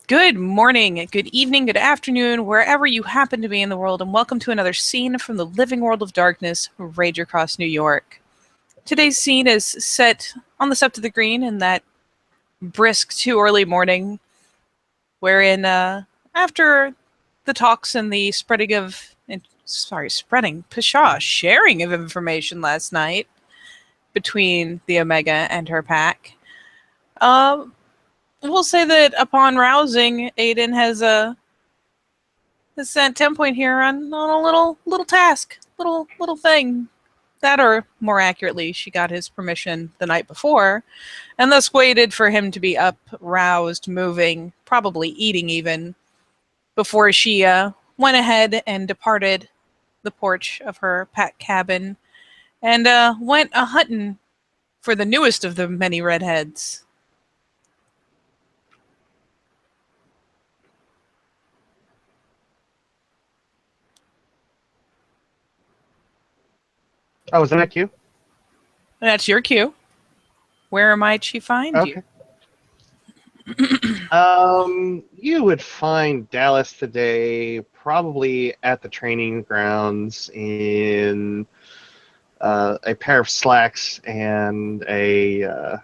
Good morning, good evening, good afternoon, wherever you happen to be in the world, and welcome to another scene from the living world of darkness, Rage Across New York. Today's scene is set on the Sept of the Green in that brisk too early morning, wherein after the talks and the sharing of information last night between the Omega and her pack, uh, we'll say that upon rousing, Aiden has sent 10 Point here on a little task, little thing. That, or more accurately, she got his permission the night before, and thus waited for him to be up, roused, moving, probably eating even, before she went ahead and departed the porch of her pack cabin and went a hunting for the newest of the many redheads. Oh, was that you? That's your cue. Where might she find you? Okay. You would find Dallas today probably at the training grounds in a pair of slacks and a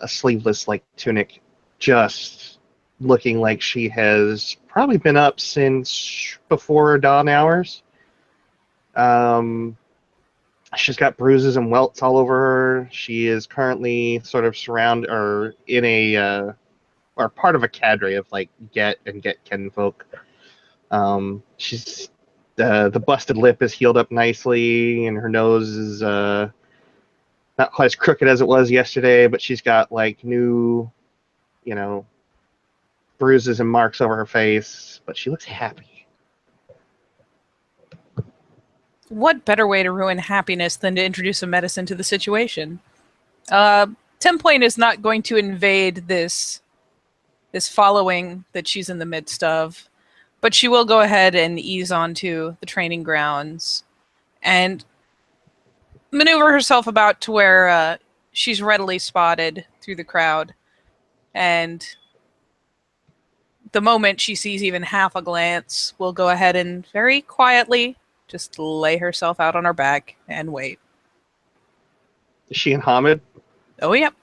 sleeveless like tunic, just looking like she has probably been up since before dawn hours. She's got bruises and welts all over her. She is currently sort of surrounded or in a or part of a cadre of like get kinfolk. She's the busted lip is healed up nicely, and her nose is not quite as crooked as it was yesterday, but she's got like new, you know, bruises and marks over her face. But she looks happy. What better way to ruin happiness than to introduce a medicine to the situation? 10 Point is not going to invade this following that she's in the midst of, but she will go ahead and ease onto the training grounds and maneuver herself about to where she's readily spotted through the crowd. And the moment she sees even half a glance, will go ahead and very quietly just lay herself out on her back and wait. Is she in Hamid? Oh, yep.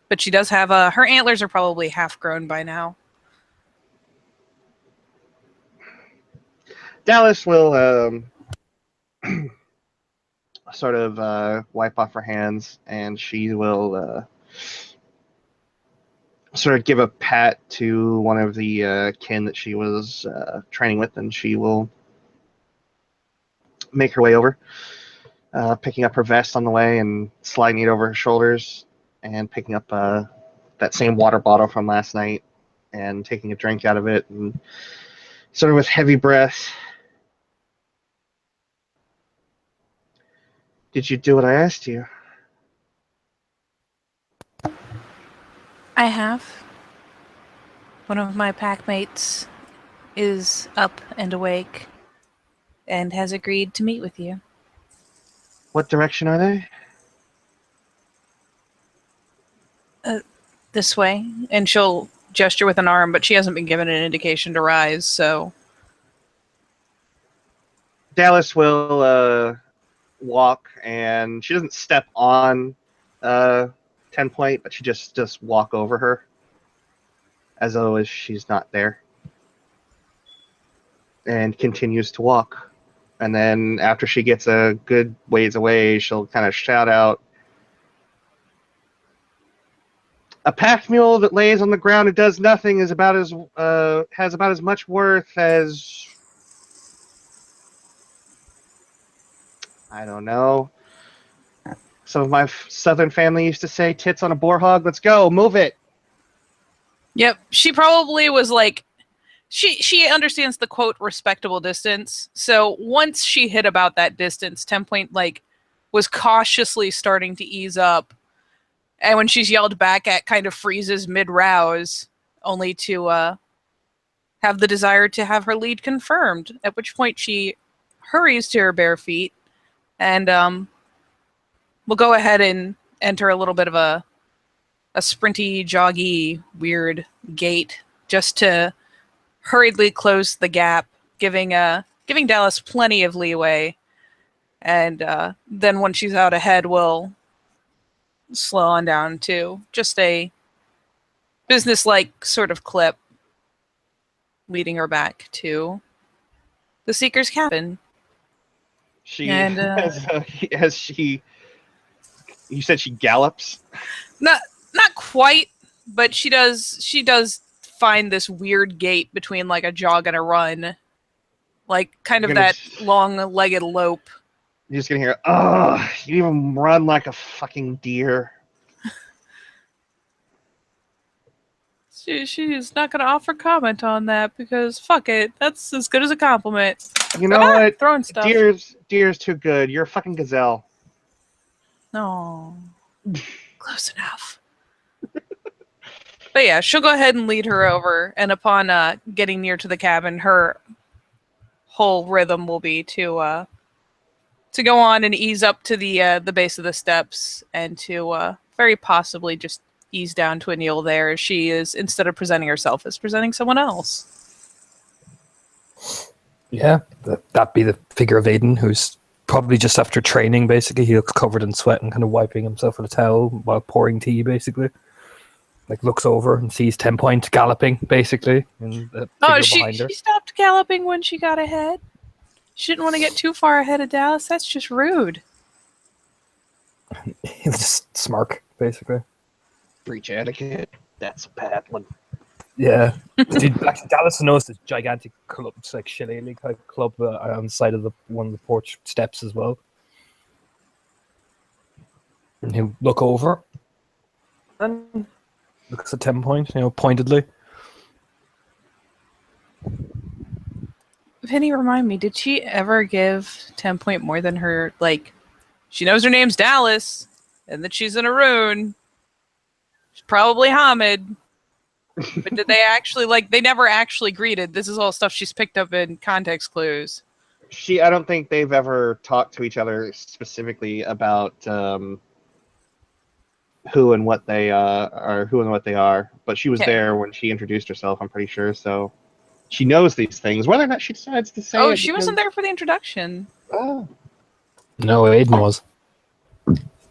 But she does have her antlers are probably half grown by now. Dallas will sort of wipe off her hands, and she will sort of give a pat to one of the kin that she was training with, and she will make her way over, picking up her vest on the way and sliding it over her shoulders, and picking up that same water bottle from last night and taking a drink out of it, and sort of with heavy breath. Did you do what I asked you? I have. One of my pack mates is up and awake and has agreed to meet with you. What direction are they? This way. And she'll gesture with an arm, but she hasn't been given an indication to rise, so. Dallas will walk, and she doesn't step on 10 Point, but she just walk over her as though she's not there, and continues to walk. And then after she gets a good ways away, she'll kind of shout out, "A pack mule that lays on the ground and does nothing is about as has about as much worth as, I don't know. Some of my southern family used to say, tits on a boar hog. Let's go, move it." Yep, she probably was like, she understands the quote respectable distance. So once she hit about that distance, 10 Point like was cautiously starting to ease up, and when she's yelled back at, kind of freezes mid rouse, only to have the desire to have her lead confirmed. At which point she hurries to her bare feet and will go ahead and enter a little bit of a sprinty, joggy, weird gait just to hurriedly close the gap, giving Dallas plenty of leeway. And then when she's out ahead, we'll slow on down to just a business-like sort of clip, leading her back to the Seeker's cabin. She And as she. You said she gallops. not quite, but she does find this weird gait between like a jog and a run, like kind of that long-legged lope. You're just gonna hear, "Oh, you even run like a fucking deer." She's not going to offer comment on that because fuck it, that's as good as a compliment. You know what? Throwing stuff. Deer's too good. You're a fucking gazelle. No, close enough. But yeah, she'll go ahead and lead her over, and upon getting near to the cabin, her whole rhythm will be to go on and ease up to the base of the steps, and to very possibly just ease down to a kneel there. She is, instead of presenting herself, is presenting someone else. Yeah, that'd be the figure of Aiden, who's probably just after training, basically. He looks covered in sweat and kind of wiping himself with a towel while pouring tea, basically. Like, looks over and sees 10 Point galloping, basically. And she stopped galloping when she got ahead. She didn't want to get too far ahead of Dallas. That's just rude. He'll just smirk, basically. Breach etiquette. That's a bad one. Yeah. Actually, Dallas noticed this gigantic club, it's like shillelagh type club on the side of one of the porch steps as well. And he'll look over and looks at 10 Point, pointedly. Penny, remind me, did she ever give 10 Point more than her, like, she knows her name's Dallas and that she's in a rune. She's probably Hamid. But did they actually, like, they never actually greeted? This is all stuff she's picked up in context clues. I don't think they've ever talked to each other specifically about who and what they are. But she was there when she introduced herself, I'm pretty sure. So she knows these things. Whether or not she decides to say it. Oh, she wasn't there for the introduction. Oh. No, Aiden was.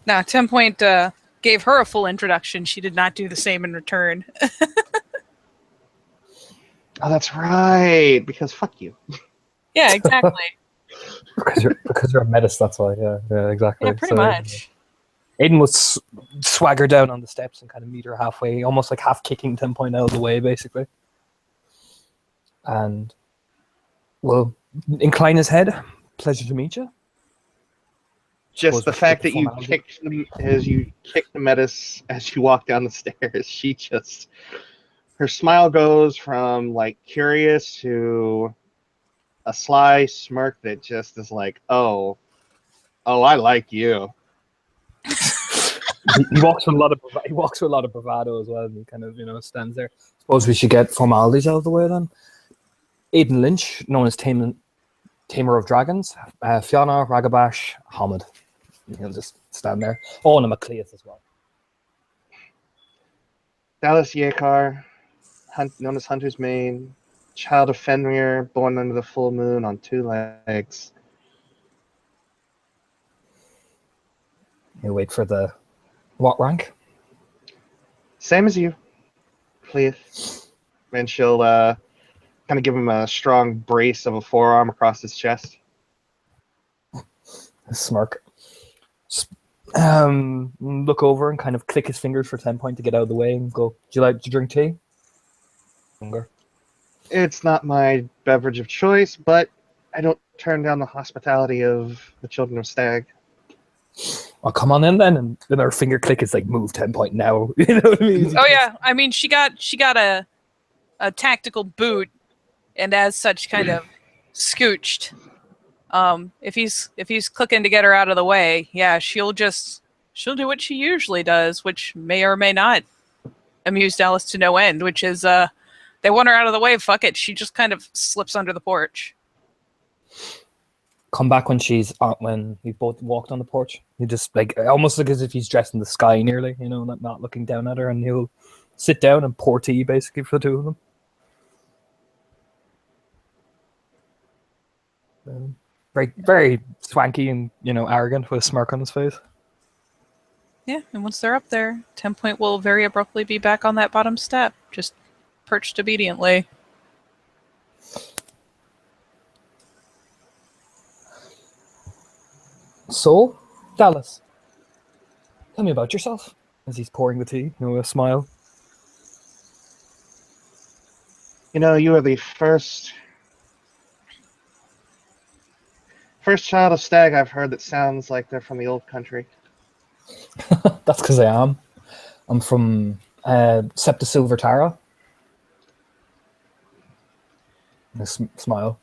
No, 10 Point gave her a full introduction. She did not do the same in return. Oh, that's right. Because fuck you. Yeah, exactly. because you're a Metis, that's why. Yeah, exactly. Yeah, pretty much. Aiden would swagger down on the steps and kind of meet her halfway, almost like half kicking 10 Point out of the way, basically. And will incline his head. Pleasure to meet you. Just the fact that you kicked the Metis as you walk down the stairs, her smile goes from like curious to a sly smirk that just is like, oh, I like you. He walks with a lot of bravado as well, and he kind of stands there. Suppose we should get formalities out of the way then. Aiden Lynch, known as Tamer of Dragons, Fiona, Ragabash, Hamid. He'll just stand there. Oh, and a MacLeod as well. Dallas Yekar, known as Hunter's Mane, child of Fenrir, born under the full moon on 2 legs. He'll wait for the what rank? Same as you, please. And she'll kind of give him a strong brace of a forearm across his chest. A smirk. Look over and kind of click his fingers for 10 Point to get out of the way and go, do you like to drink tea? Hunger. It's not my beverage of choice, but I don't turn down the hospitality of the Children of Stag. Well, come on in then. And then her finger click is like, move 10 Point now. You know what I mean? Oh yeah, I mean she got a tactical boot, and as such, kind of scooched. If he's clicking to get her out of the way, yeah, she'll do what she usually does, which may or may not amuse Dallas to no end. Which is, they want her out of the way. Fuck it, she just kind of slips under the porch. Come back when we both walked on the porch. He just almost like as if he's dressed in the sky nearly, not looking down at her, and he'll sit down and pour tea basically for the two of them. Very, very swanky and arrogant with a smirk on his face. Yeah, and once they're up there, 10 Point will very abruptly be back on that bottom step, just perched obediently. So, Dallas, tell me about yourself. As he's pouring the tea, with a smile. You are the first child of stag I've heard that sounds like they're from the old country. That's because I am. I'm from Septa Silver Tara. And a smile.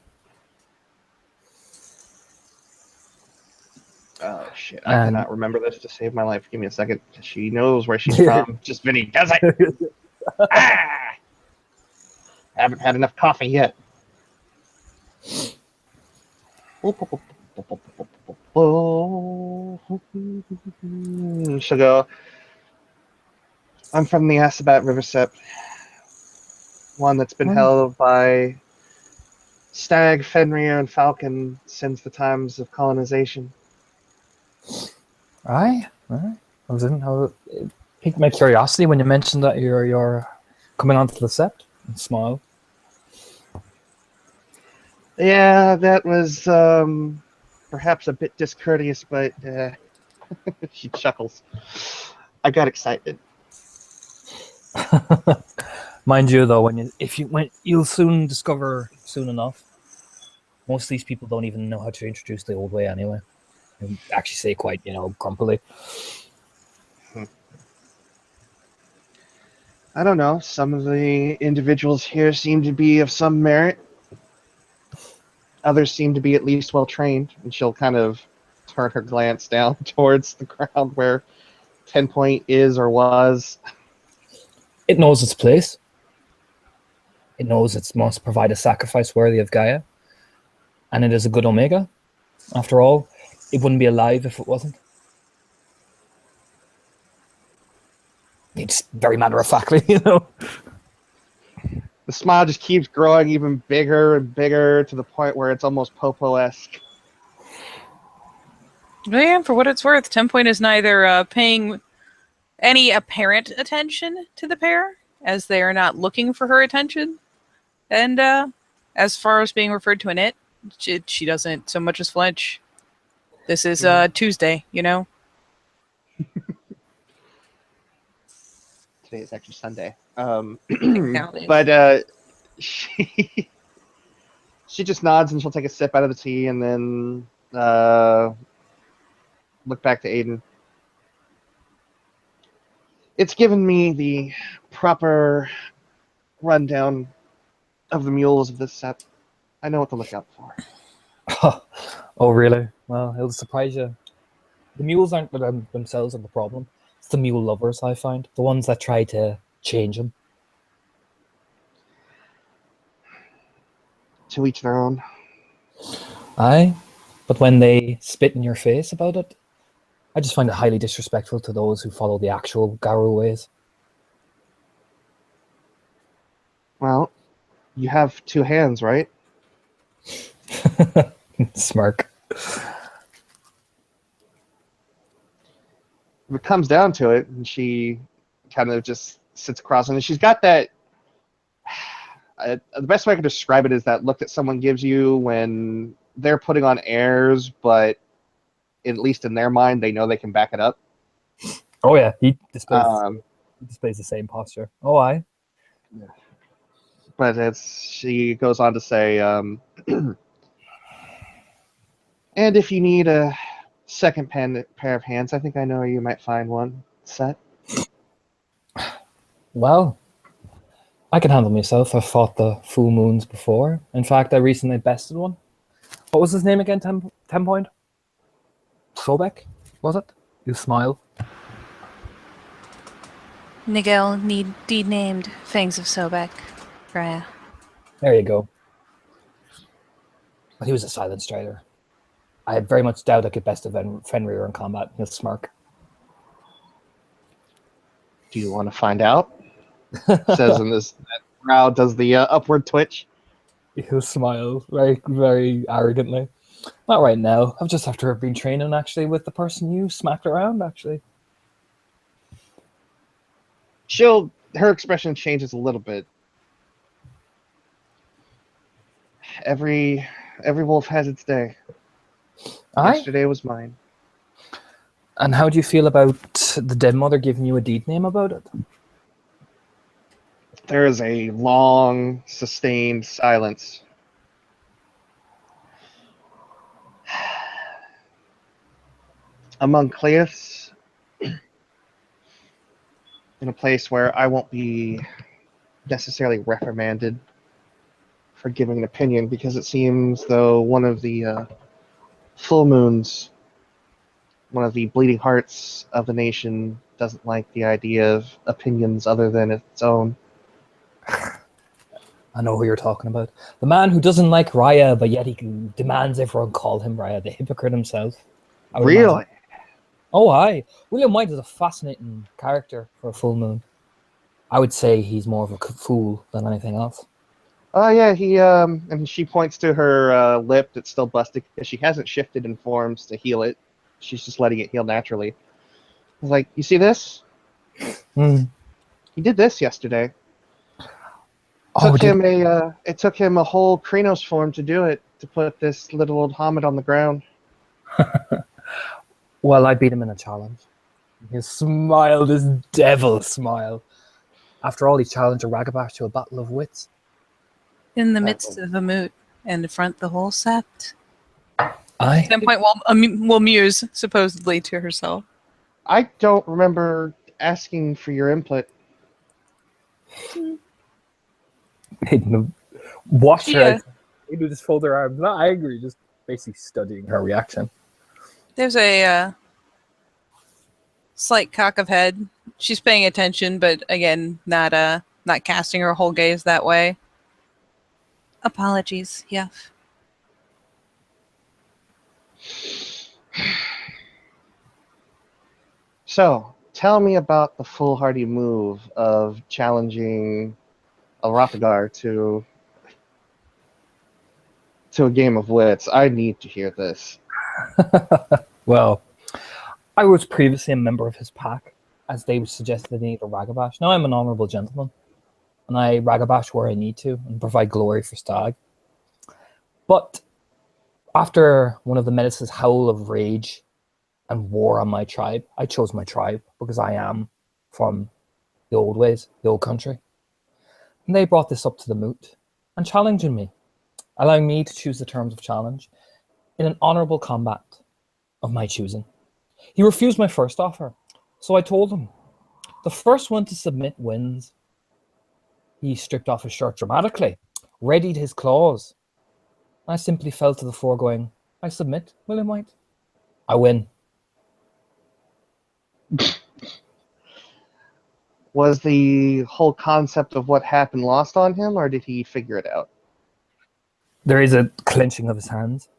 Oh shit! I cannot remember this to save my life. Give me a second. She knows where she's from. Just Vinny does it. Haven't had enough coffee yet. She'll go. I'm from the Asabat River Sept, one that's been held by stag, Fenrir, and falcon since the times of colonization. Aye. It piqued my curiosity when you mentioned that you're coming onto the Sept. And smile. Yeah, that was perhaps a bit discourteous, but she chuckles. I got excited. Mind you, though, you'll soon discover soon enough. Most of these people don't even know how to introduce the old way anyway. They actually say quite, grumpily. I don't know. Some of the individuals here seem to be of some merit. Others seem to be at least well trained, and she'll kind of turn her glance down towards the ground where 10 Point is or was. It knows its place. It knows it must provide a sacrifice worthy of Gaia. And it is a good Omega. After all, it wouldn't be alive if it wasn't. It's very matter-of-factly, The smile just keeps growing even bigger and bigger to the point where it's almost Popo-esque. Well, yeah, for what it's worth, 10 Point is neither paying any apparent attention to the pair, as they are not looking for her attention. And as far as being referred to in it, she doesn't so much as flinch. This is Tuesday, Today is actually Sunday. Exactly. But she just nods and she'll take a sip out of the tea and then look back to Aiden. It's given me the proper rundown of the mules of this set. I know what to look out for. Oh, really? Well, it'll surprise you. The mules aren't themselves the problem. It's the mule lovers, I find. The ones that try to change them. To each their own. Aye, but when they spit in your face about it, I just find it highly disrespectful to those who follow the actual Garu ways. Well, you have two hands, right? Smirk. If it comes down to it, and she kind of just sits across, and she's got that. The best way I can describe it is that look that someone gives you when they're putting on airs, but at least in their mind, they know they can back it up. Oh yeah, he displays the same posture. Oh, aye. But she goes on to say, and if you need a second pair of hands, I think I know you might find one set. Well, I can handle myself. I've fought the full moons before. In fact, I recently bested one. What was his name again? 10 Point? Sobek, was it? You smile. Nigel denamed Fangs of Sobek. Freya. There you go. But he was a silent strider. I very much doubt I could best Fenrir in combat. He'll smirk. Do you want to find out? Says in this that brow does the upward twitch. He'll smile very, very arrogantly. Not right now. I've just after been training actually with the person you smacked around actually. Her expression changes a little bit. Every wolf has its day. Aye. Yesterday was mine. And how do you feel about the dead mother giving you a deed name about it? There is a long, sustained silence. Among cliffs, in a place where I won't be necessarily reprimanded for giving an opinion, because it seems though one of the full moons, one of the bleeding hearts of the nation, doesn't like the idea of opinions other than its own. I know who you're talking about. The man who doesn't like Raya, but yet he demands everyone call him Raya, the hypocrite himself. I would Really? imagine. Oh, aye. William White is a fascinating character for a full moon. I would say he's more of a fool than anything else. Oh yeah, he and she points to her lip that's still busted because she hasn't shifted in forms to heal it. She's just letting it heal naturally. I was like, you see this? Mm. He did this yesterday. Oh, It took him a whole Kranos form to do it, to put this little old Hamid on the ground. Well, I beat him in a challenge. He smiled, this devil smile. After all, he challenged a Ragabash to a battle of wits. In the midst of a moot, and in front the whole sept. Aye. 10 point will muse, supposedly, to herself. I don't remember asking for your input. Watch her. Yeah. He would just fold her arms, not angry, just basically studying her reaction. There's a slight cock of head. She's paying attention, but again, not casting her whole gaze that way. Apologies, yeah. So, tell me about the foolhardy move of challenging a Rothagar to a game of wits. I need to hear this. Well, I was previously a member of his pack, as they suggested they need a Ragabash. Now I'm an honourable gentleman, and I Ragabash where I need to and provide glory for Stag. But after one of the Metis' howl of rage and war on my tribe, I chose my tribe because I am from the old ways, the old country. And they brought this up to the moot and challenging me, allowing me to choose the terms of challenge in an honourable combat of my choosing. He refused my first offer, so I told him, the first one to submit wins. He stripped off his shirt dramatically, readied his claws. I simply fell to the floor going, I submit, William White. I win. Was the whole concept of what happened lost on him, or did he figure it out? There is a clenching of his hands.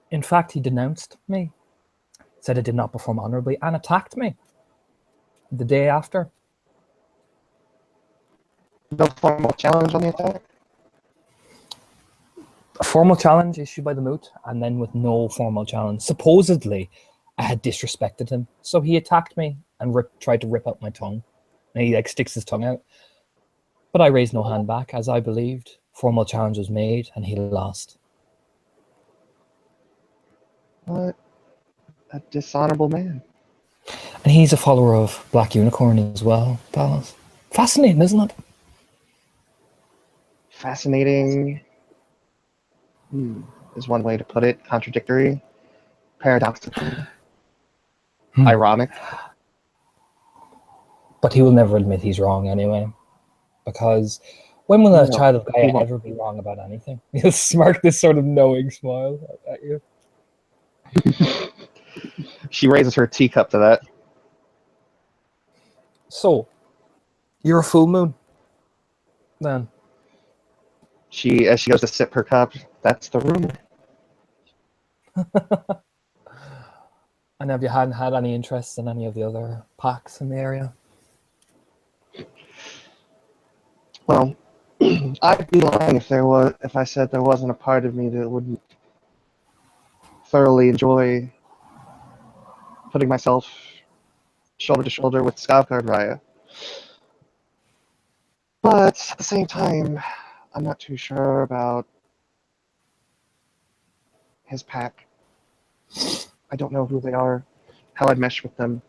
In fact, he denounced me, said I did not perform honourably, and attacked me the day after. No formal challenge on the attack? A formal challenge issued by the moot, and then with no formal challenge. Supposedly, I had disrespected him, so he attacked me and tried to rip out my tongue. And he sticks his tongue out. But I raised no hand back, as I believed. Formal challenge was made, and he lost. What a dishonorable man. And he's a follower of Black Unicorn as well, Palace. Fascinating, isn't it? Fascinating is one way to put it. Contradictory. Paradoxical. Ironic. But he will never admit he's wrong anyway. Because when will a child of Gaia ever be wrong about anything? He'll smirk this sort of knowing smile at you. She raises her teacup to that. So, you're a full moon, then. As she goes to sip her cup, that's the rumor. And have you hadn't had any interest in any of the other packs in the area? Well, I'd be lying if I said there wasn't a part of me that wouldn't thoroughly enjoy putting myself shoulder to shoulder with Skavgard Raya. But at the same time, I'm not too sure about his pack. I don't know who they are, how I'd mesh with them.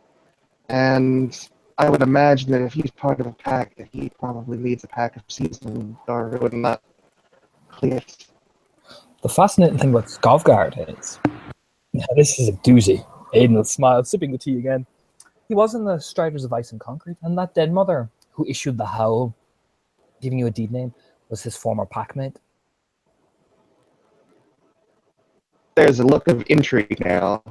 And I would imagine that if he's part of a pack, that he probably leads a pack of seasoned or would not clear. The fascinating thing about Skavgard is, now this is a doozy. Aiden will smile, sipping the tea again. He was in the Striders of Ice and Concrete, and that dead mother who issued the howl, giving you a deed name, was his former packmate. There's a look of intrigue now.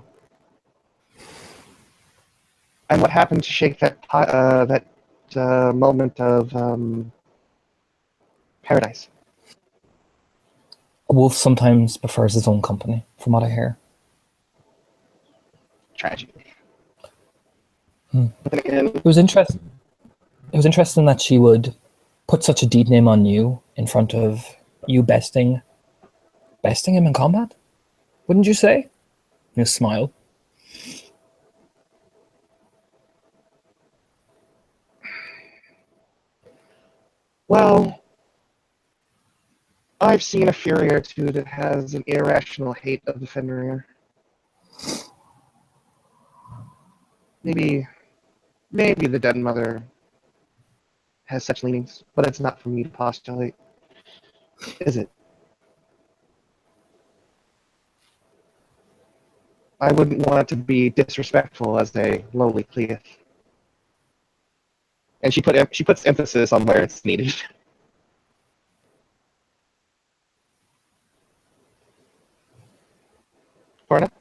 And what happened to shake that moment of paradise? A wolf sometimes prefers his own company, from what I hear. Tragic. Hmm. But then again, It was interesting. It was interesting that she would put such a deed name on you in front of you besting him in combat. Wouldn't you say? You smile. well, I've seen a Fury or two that has an irrational hate of the Fenrir. Maybe the Dead Mother has such leanings, but it's not for me to postulate, is it? I wouldn't want to be disrespectful as a lowly Cleith. And she puts emphasis on where it's needed. Parna?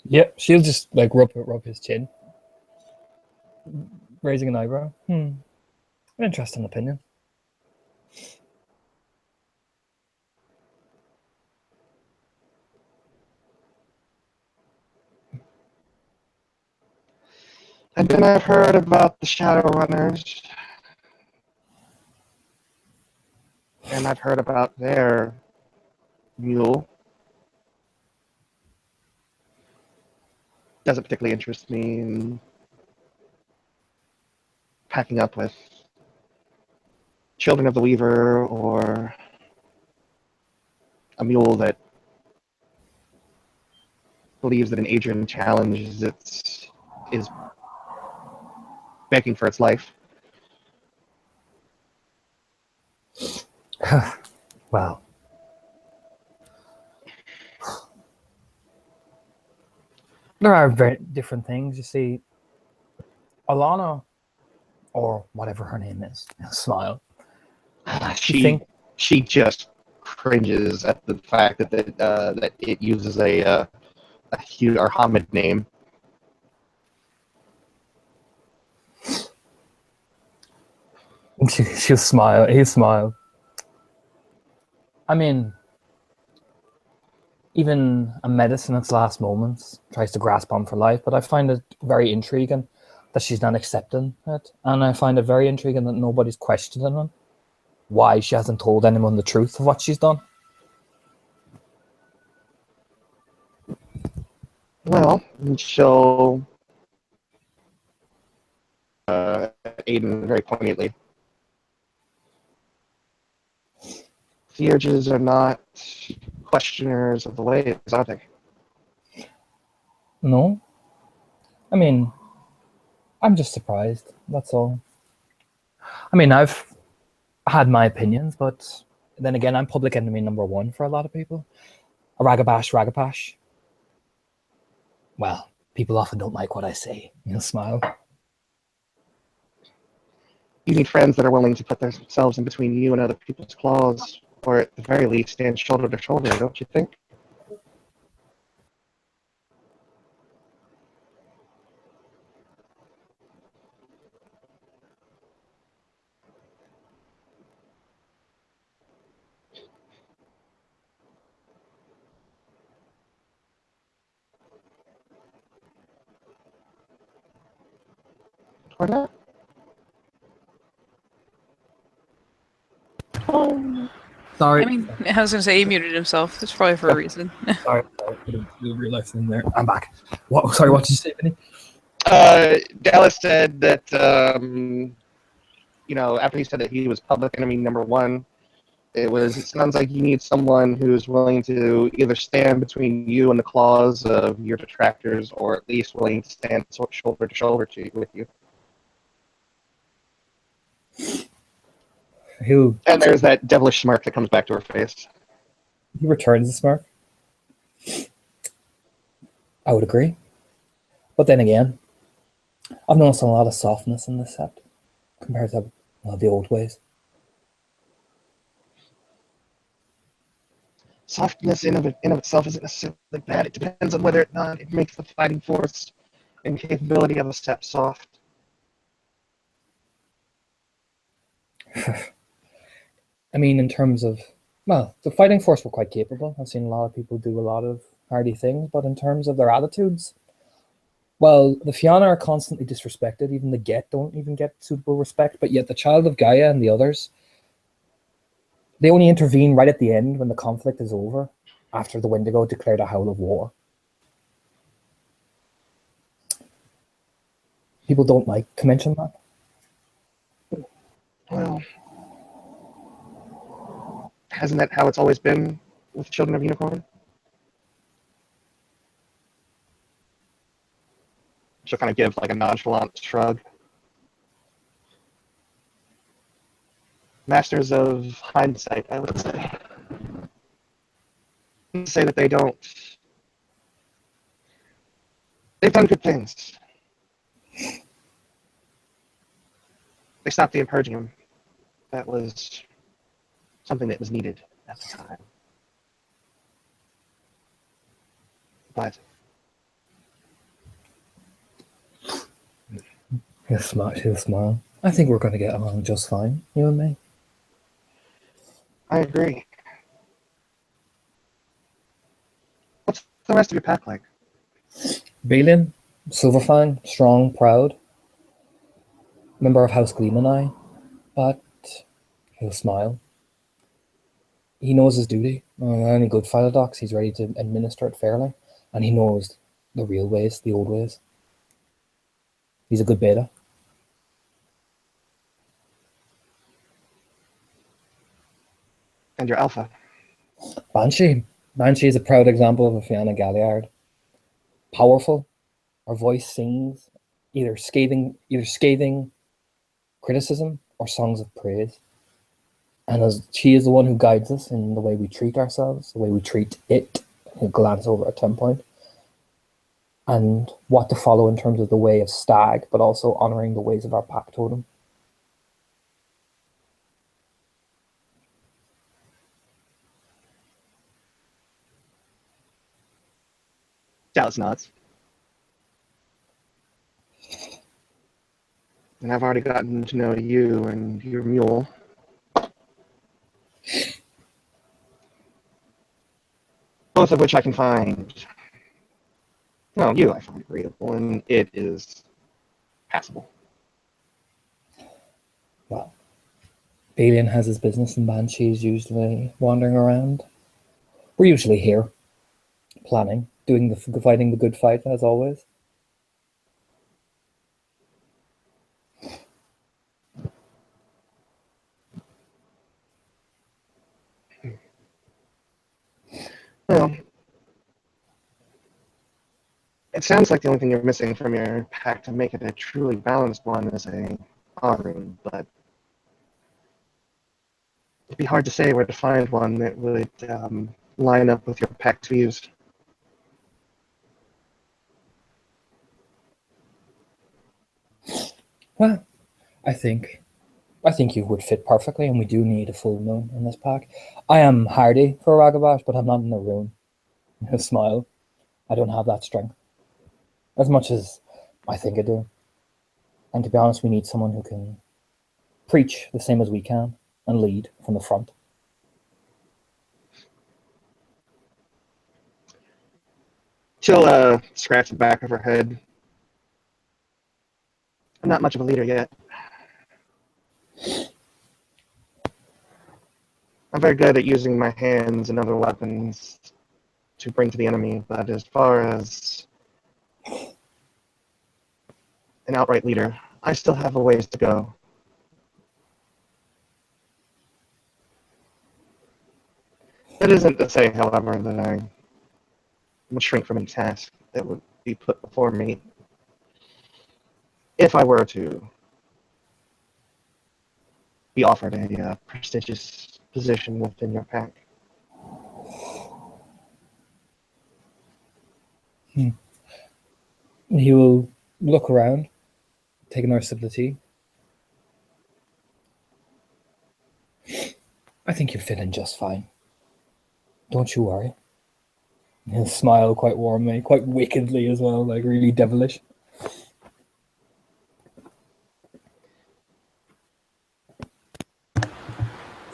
Yep, she'll just like rub his chin, raising an eyebrow. An interesting opinion. And then I've heard about the Shadowrunners. And I've heard about their mule. Doesn't particularly interest me in packing up with Children of the Weaver or a mule that believes that an Adrian challenge is begging for its life. Well, there are very different things. You see, Alana, or whatever her name is, smile. She just cringes at the fact that it uses a huge Arhamid name. She'll smile. He'll smile. I mean, even a Metis in its last moments tries to grasp on for life, but I find it very intriguing that she's not accepting it, and I find it very intriguing that nobody's questioning why she hasn't told anyone the truth of what she's done. Well, she'll Aiden very poignantly. Theurges are not questioners of the ways, are they? No, I mean, I'm just surprised. That's all. I mean, I've had my opinions, but then again, I'm public enemy number one for a lot of people. A ragabash. Well, people often don't like what I say. You'll smile. You need friends that are willing to put themselves in between you and other people's claws, or at the very least stand shoulder to shoulder, don't you think? Or not? Sorry. I mean, I was going to say he muted himself. That's probably for a reason. Sorry. Put a real life in there. I'm back. What? Sorry, what did you say, Vinny? Dallas said that, after he said that he was public enemy number one, it sounds like you need someone who's willing to either stand between you and the claws of your detractors, or at least willing to stand shoulder to shoulder with you. Who? And there's that devilish smirk that comes back to her face. He returns the smirk. I would agree. But then again, I've noticed a lot of softness in this set compared to the old ways. Softness in of itself isn't necessarily bad. It depends on whether or not it makes the fighting force and capability of a step soft. I mean, in terms of, well, the fighting force were quite capable. I've seen a lot of people do a lot of hardy things, but in terms of their attitudes, well, the Fianna are constantly disrespected. Even the Get don't even get suitable respect, but yet the Child of Gaia and the others, they only intervene right at the end when the conflict is over, after the Wendigo declared a howl of war. People don't like to mention that. Well, hasn't that how it's always been with Children of Unicorn? She'll kind of give like a nonchalant shrug. Masters of hindsight, I would say. Say that they don't. They've done good things. They stopped the Impurgium. That was something that was needed at the time. But He'll smile. I think we're going to get along just fine, you and me. I agree. What's the rest of your pack like? Balin, Silverfang, strong, proud. Member of House Gleam and I, but he'll smile. He knows his duty. Any good philodox, he's ready to administer it fairly. And he knows the real ways, the old ways. He's a good beta. And your alpha? Banshee. Banshee is a proud example of a Fianna Galliard. Powerful. Her voice sings either scathing criticism or songs of praise. And as she is the one who guides us in the way we treat ourselves, the way we treat it, he'll glance over at 10 point, and what to follow in terms of the way of Stag, but also honoring the ways of our pack totem. Dallas nods. And I've already gotten to know you and your mule. Both of which I can find. Well, you I find agreeable, and it is passable. Well, Balin has his business and Banshee's usually wandering around. We're usually here, planning, fighting the good fight as always. Well, it sounds like the only thing you're missing from your pack to make it a truly balanced one is a honoring, but it'd be hard to say where to find one that would line up with your pack's views. Well, I think you would fit perfectly, and we do need a full moon in this pack. I am hardy for Ragabash, but I'm not in the room. A smile. I don't have that strength as much as I think I do. And to be honest, we need someone who can preach the same as we can and lead from the front. She'll scratch the back of her head. I'm not much of a leader yet. I'm very good at using my hands and other weapons to bring to the enemy, but as far as an outright leader, I still have a ways to go. That isn't to say, however, that I would shrink from any task that would be put before me if I were to be offered a prestigious position within your pack. He will look around, take another sip of the tea. I think you'll fit in just fine. Don't you worry. He'll smile quite warmly, quite wickedly as well, like really devilish.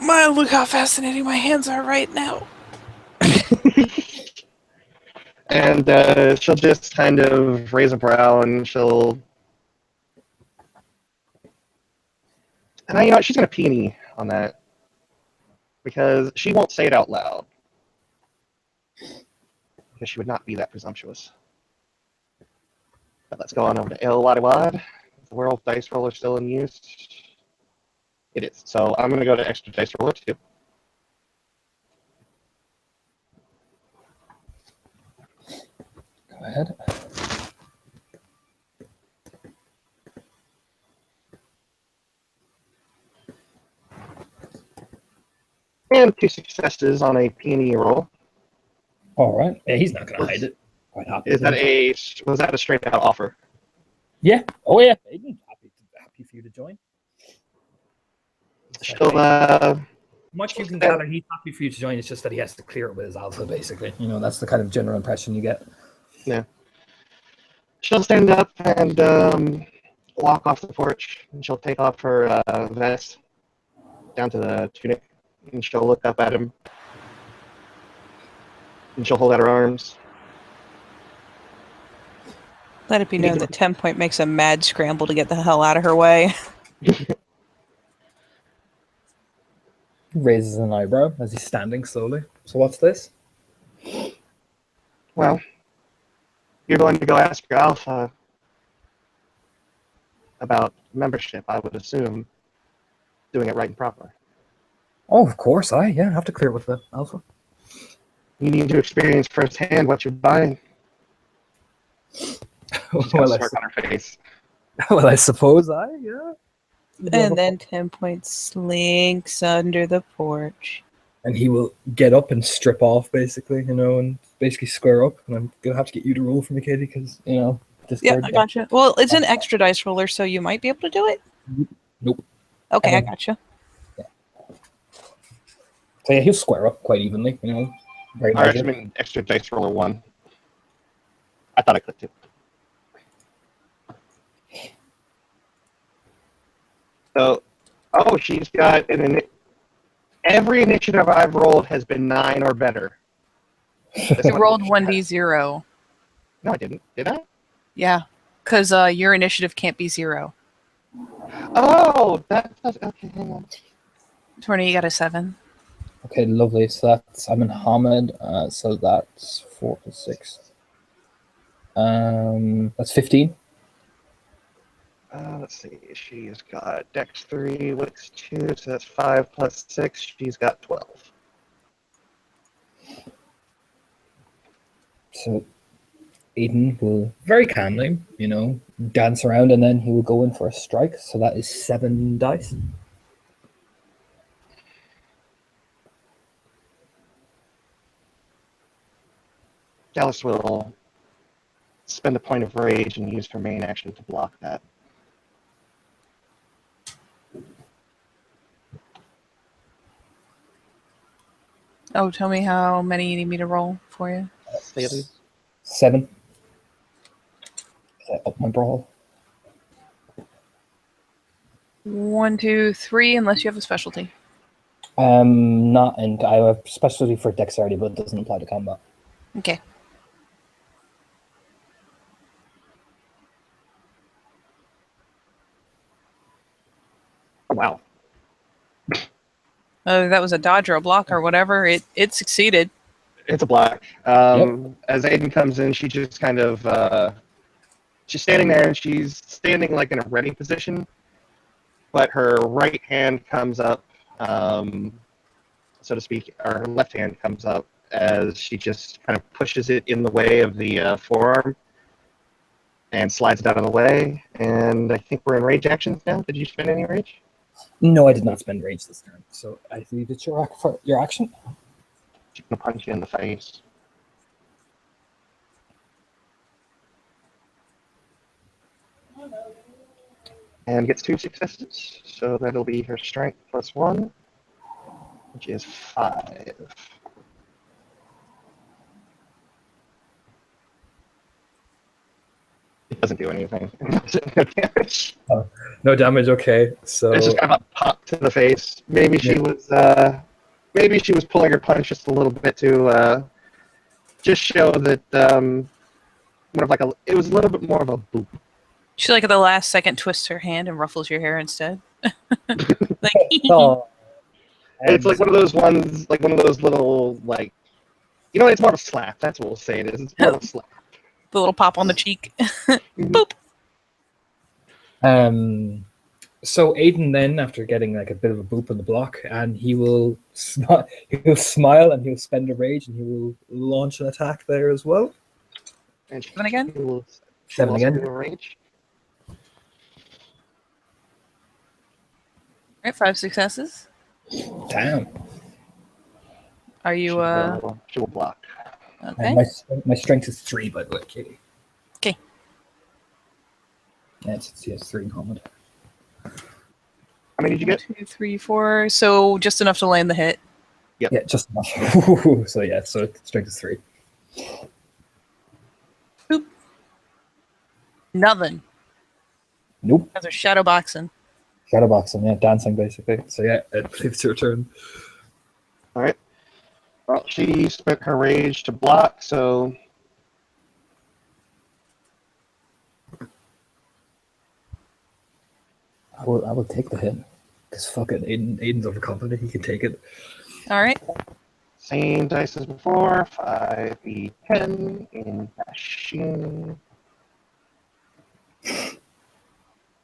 My, look how fascinating my hands are right now. And she'll just kind of raise a brow, and she'll... And you know what? She's going to peony on that. Because she won't say it out loud. Because she would not be that presumptuous. But let's go on over to LWOD. Is the Werewolf dice roller still in use? It is. So I'm going to go to extra dice roller 2. Go ahead. And 2 successes on a peony roll. All right. Yeah, he's not going to hide it. Quite happy. Was that a straight out offer? Yeah. Oh, yeah. Aiden's happy for you to join. She'll, Much you can gather, he's happy for you to join. It's just that he has to clear it with his alpha, basically. You know, that's the kind of general impression you get. Yeah. She'll stand up and walk off the porch, and she'll take off her vest down to the tunic, and she'll look up at him, and she'll hold out her arms. Let it be known that 10 Point makes a mad scramble to get the hell out of her way. Raises an eyebrow as he's standing slowly. So what's this? Well, you're going to go ask your alpha about membership, I would assume, doing it right and proper. Oh, of course. I have to clear it with the alpha. You need to experience firsthand what you're buying. She's got a smirk on her face. Well, I suppose yeah. And then 10 Point slinks under the porch. And he will get up and strip off, basically, you know, and basically square up. And I'm going to have to get you to roll for me, Katie, because, you know, Yeah, I gotcha. Well, it's an extra dice roller, so you might be able to do it. Nope. Okay, I gotcha. Yeah. So yeah, he'll square up quite evenly, you know. Very Alright, I'm in extra dice roller 1. I thought I clicked it. So, she's got every initiative I've rolled has been 9 or better. You rolled 1d0. No, I didn't. Did I? Yeah, because your initiative can't be 0. Oh, that's okay. Hang on. 20, you got a 7. Okay, lovely. So I'm in Hamid. So that's 4 to 6. That's 15. Let's see. She's got Dex 3, Wits 2, so that's 5 plus 6. She's got 12. So Aiden will very calmly, you know, dance around, and then he will go in for a strike. So that is 7 dice. Dallas will spend a point of rage and use her main action to block that. Oh, tell me how many you need me to roll for you. 7. Up my brawl. 1, 2, 3, unless you have a specialty. Not, and I have a specialty for dexterity, but it doesn't apply to combat. Okay. Oh, wow. That was a dodge or a block or whatever. It succeeded. It's a block. As Aiden comes in, she just kind of she's standing there, and she's standing like in a ready position, but her right hand comes up, so to speak, or her left hand comes up as she just kind of pushes it in the way of the forearm and slides it out of the way. And I think we're in rage actions now. Did you spend any rage? No, I did not spend rage this turn. So I believe it's your action. She's gonna punch you in the face. And gets 2 successes, so that'll be her strength +1, which is 5. It doesn't do anything. No damage. No damage. Okay, so It's just kind of a pop to the face. Maybe she was pulling her punch just a little bit to just show that it was a little bit more of a boop. She like at the last second twists her hand and ruffles your hair instead. Like, oh, It's like one of those ones, like one of those little it's more of a slap. That's what we'll say it is. It's more of a slap. the little pop on the cheek. Boop. So Aiden then, after getting like a bit of a boop on the block, and he will smile and he'll spend a rage and he will launch an attack there as well. And Seven again? Seven again. Rage. All right, 5 successes. Damn. Are you She will block. okay? My strength is 3, by the way, Katie. Okay. Yeah, she has 3 in common. How many did you get? 2, 3, 4. So just enough to land the hit. Yep. Yeah, just enough. so strength is 3. Boop. Nothing. Nope. Those are shadow boxing. Shadowboxing, yeah, dancing basically. So yeah, I believe it's your turn. All right. Well, she spent her rage to block, so I will take the hit. Because fuck it, Aiden's overconfident, he can take it. All right. same dice as before. 5d10 in bashing.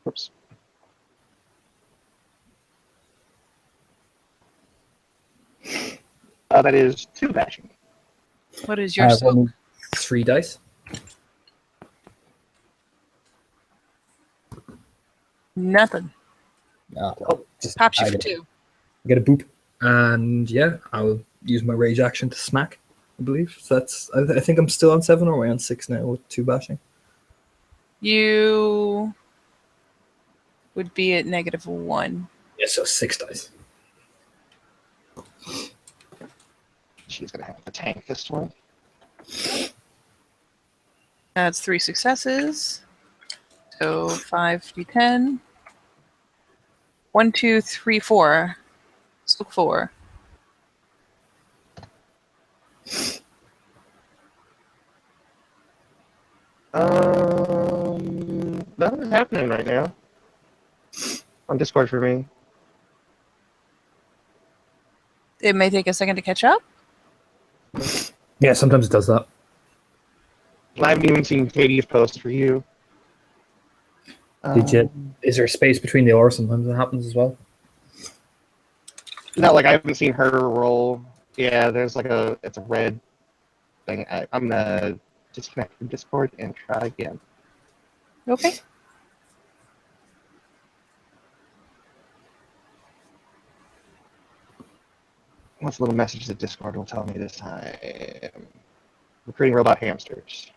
Oops. That is 2 bashing. What is your soak? 3 dice. Nothing. Just Pops you I for get- 2. I get a boop, and yeah, I'll use my rage action to smack. I believe so. I think I'm still on 7, or am I on 6 now with 2 bashing? You would be at -1. Yeah, so 6 dice. She's going to have to tank this one. That's 3 successes. So 5d10. 1, 2, 3, 4. So 4. Nothing's happening right now. On Discord for me. It may take a second to catch up. Yeah, sometimes it does that. I haven't even seen Katie's post for you. Did you? Is there space between the Or? Sometimes it happens as well. No, like I haven't seen her roll. Yeah, there's it's a red thing. I'm gonna disconnect from Discord and try again. Okay. What's the little message that Discord will tell me this time? Recruiting robot hamsters.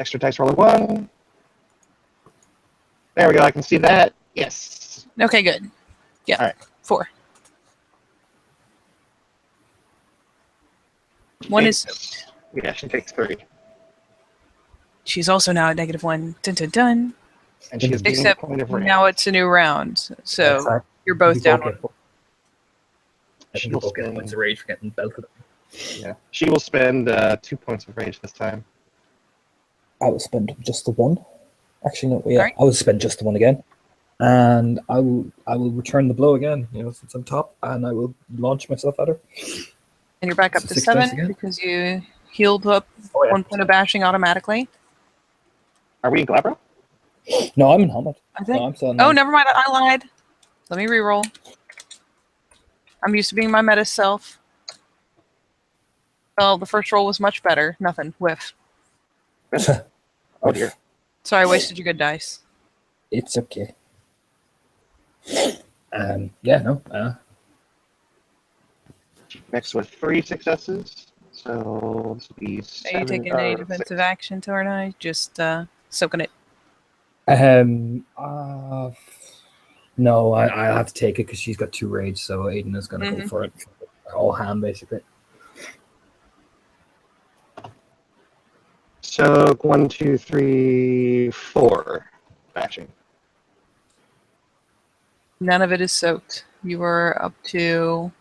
Extra dice roll of 1. There we go. I can see that. Yes. Okay, good. Yeah. All right. 4. One is. Yeah, she takes 3. She's also now at -1. Dun dun dun. And she is getting Except a point of rage. now it's a new round, so Exactly. you're both You down both one. get- I think you both get points of rage for getting belted. Yeah. She will spend 2 points of rage this time. I will spend just the one. Actually, no. Yeah, Alright. I will spend just the one again, and I will return the blow again. Since I'm top, and I will launch myself at her. And you're back up So to 6 dice 7 again? because you healed up Oh, yeah. 1 point of bashing automatically. Are we in Glabro? No, I'm in helmet. I think. No, I'm still in Oh, helmet. never mind. I lied. Let me reroll. I'm used to being my Metis self. Well, the first roll was much better. Nothing. Whiff. Oh dear. Sorry, I wasted your good dice. It's okay. Yeah, no. Next with 3 successes. So this will be Are you 7 taking any or defensive 6. action, Torna? Just soaking it. No, I have to take it because she's got 2 rage, so Aiden is going to go for it. All hand, basically. So 1, 2, 3, 4 bashing. None of it is soaked. You are up to,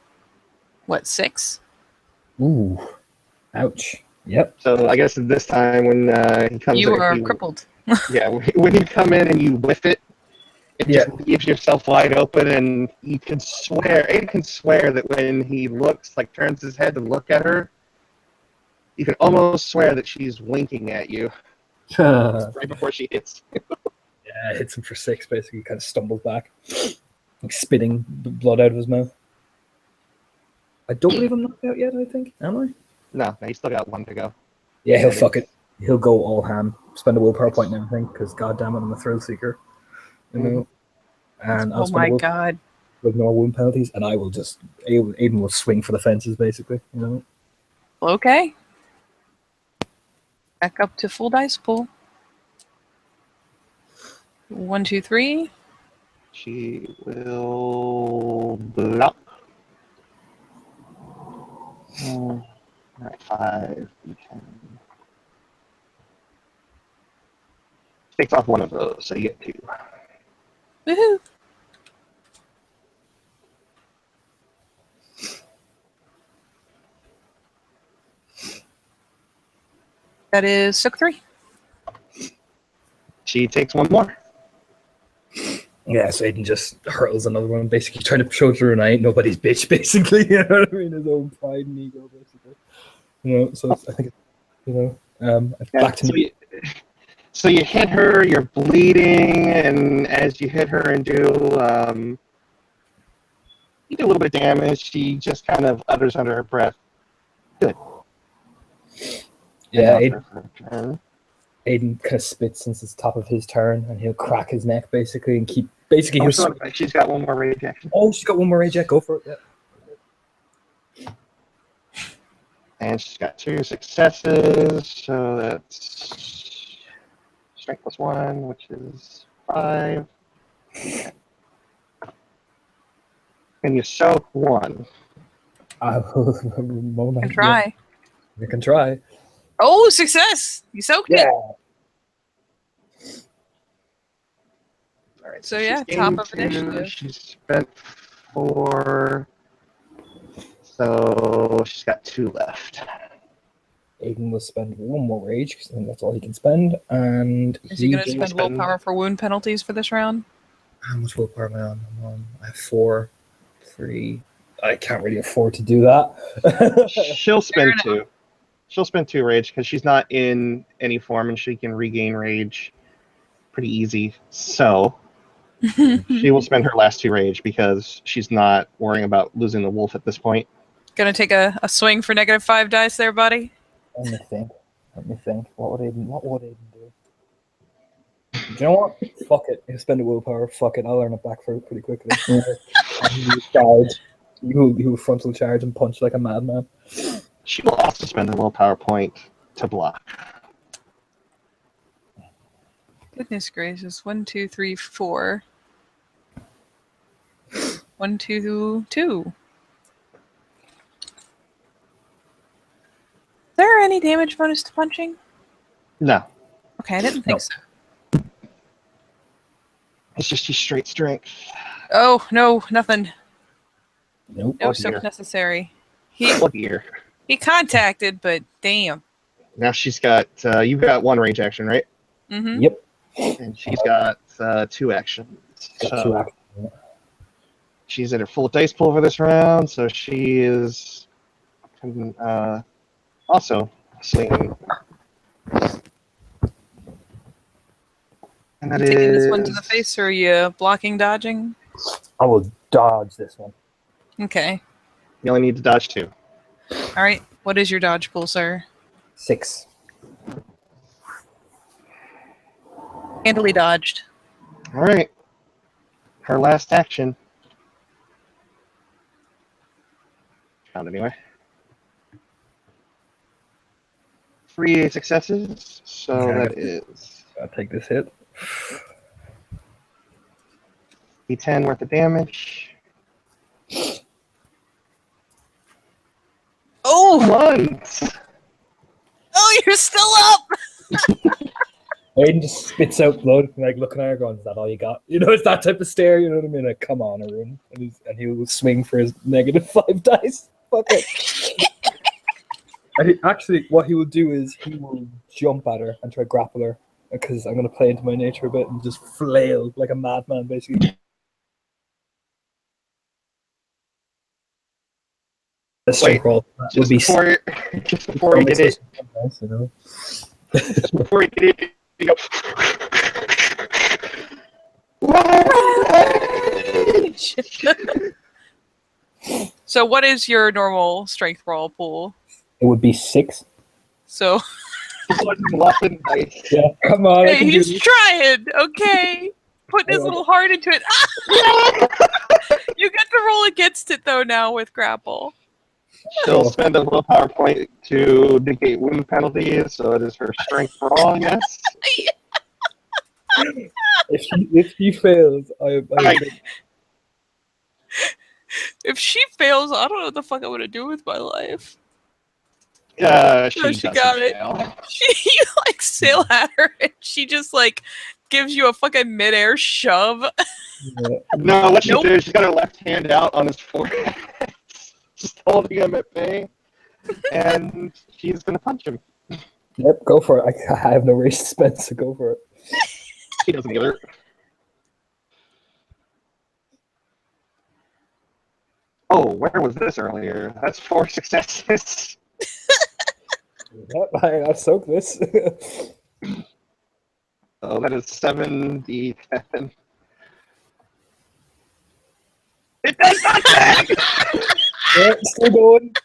what, 6? Ooh, ouch. Yep. So I guess this time when he comes You in, are crippled. yeah, when you come in and you whiff it, it Yeah. just leaves yourself wide open, and you can swear, Aiden can swear that when he looks, like turns his head to look at her, you can almost swear that she's winking at you right before she hits. Yeah, hits him for 6, basically. Kind of stumbles back, like spitting blood out of his mouth. I don't believe I'm knocked out yet, I think. Am I? No, you still got 1 to go. Yeah, he'll And fuck it. He'll go all ham, spend a willpower point and everything, because goddamn it, I'm a thrill seeker. You know? And I'll Oh spend a my willpower god. to ignore wound penalties, and I will just... Aiden will swing for the fences, basically. Okay. Back up to full dice pool. 1, 2, 3. she will block. 5, 10. Takes off 1 of those, so you get 2. Woohoo! That is soak 3. She takes 1 more. Yeah, so Aiden just hurls another one, basically trying to show through, and I ain't nobody's bitch, basically. You know what I mean? His own pride and ego, basically. So I think, back to me. So you hit her, you're bleeding, and as you hit her and do you do a little bit of damage, she just kind of utters under her breath, "Good." Yeah, And now for her turn. Aiden kind of spits since it's top of his turn, and he'll crack his neck, basically, and keep... Basically, he'll... She's got 1 more rage action. Oh, she's got 1 more rage yet. Go for it. Yeah. And she's got 2 successes, so that's strength plus 1, which is 5. And you soak 1. I Can try. I can try. Oh, success! You soaked it. All right. So yeah, she's top gained of 2, initiative. She's spent 4. So she's got 2 left. Aiden will spend 1 more rage, because I think that's all he can spend. And Is he going to Jimmy spend willpower for wound penalties for this round? How much willpower am I on? I have 4, 3. I can't really afford to do that. She'll spend 2. She'll spend 2 rage because she's not in any form and she can regain rage pretty easy. So she will spend her last 2 rage because she's not worrying about losing the wolf at this point. Gonna take a swing for -5 dice there, buddy. Let me think. What would Aiden do? Do you know what? Fuck it. He'll spend a willpower. Fuck it. I'll earn it back for it pretty quickly. He will frontal charge and punch like a madman. She will also spend a willpower point to block. Goodness gracious. 1, 2, 3, 4. 1, 2, 2. Is there any damage bonus to punching? No. Okay, I didn't think so. It's just she's straight strength. Oh, no, nothing. Nope. No Oh, soak dear. necessary. Oh dear. He contacted, but damn. Now she's got. You've got 1 range action, right? Mm-hmm. Yep. And she's got 2 actions. Got So 2 actions. she's at her full dice pool for this round, so she is also swinging. And that You taking this one to is- the face, or are you blocking, dodging? I will dodge this one. Okay. You only need to dodge 2. All right. What is your dodge pool, sir? 6. Handily dodged. All right. Her last action. Found anyway. 3 successes, so Okay. that is I'll take this hit. D10 worth of damage. Oh! Once. Oh, you're still up! Aiden just spits out blood, like looking at her, going, "Is that all you got?" You know, it's that type of stare. You know what I mean? Like, come on, Arun, and he will swing for his -5 dice. Fuck it. And actually, what he will do is he will jump at her and try to grapple her, because I'm going to play into my nature a bit and just flail like a madman, basically. The strength roll that would Just be before you get it, nice, you know. just before you get it, you go. So what is your normal strength roll pool? It would be 6. So Bluffing dice. Yeah, come on. I hey, can do he's this. trying, okay? Putting his little heart into it. You get to roll against it though now with grapple. She'll spend a willpower point to negate wound penalties, so it is her strength roll, yes. If she fails, If she fails, I don't know what the fuck I'm gonna do with my life. She she got it. fail. You like sail at her and she just like gives you a fucking midair shove. No, what she Nope. did is she's got her left hand out on his forehead, just holding him at bay, and she's gonna punch him. Yep, go for it. I have no rage suspense, so go for it. He doesn't either. Oh, where was this earlier? That's 4 successes. Yep, I'll soak this. So that is 7d10. It does nothing! Yeah, still going.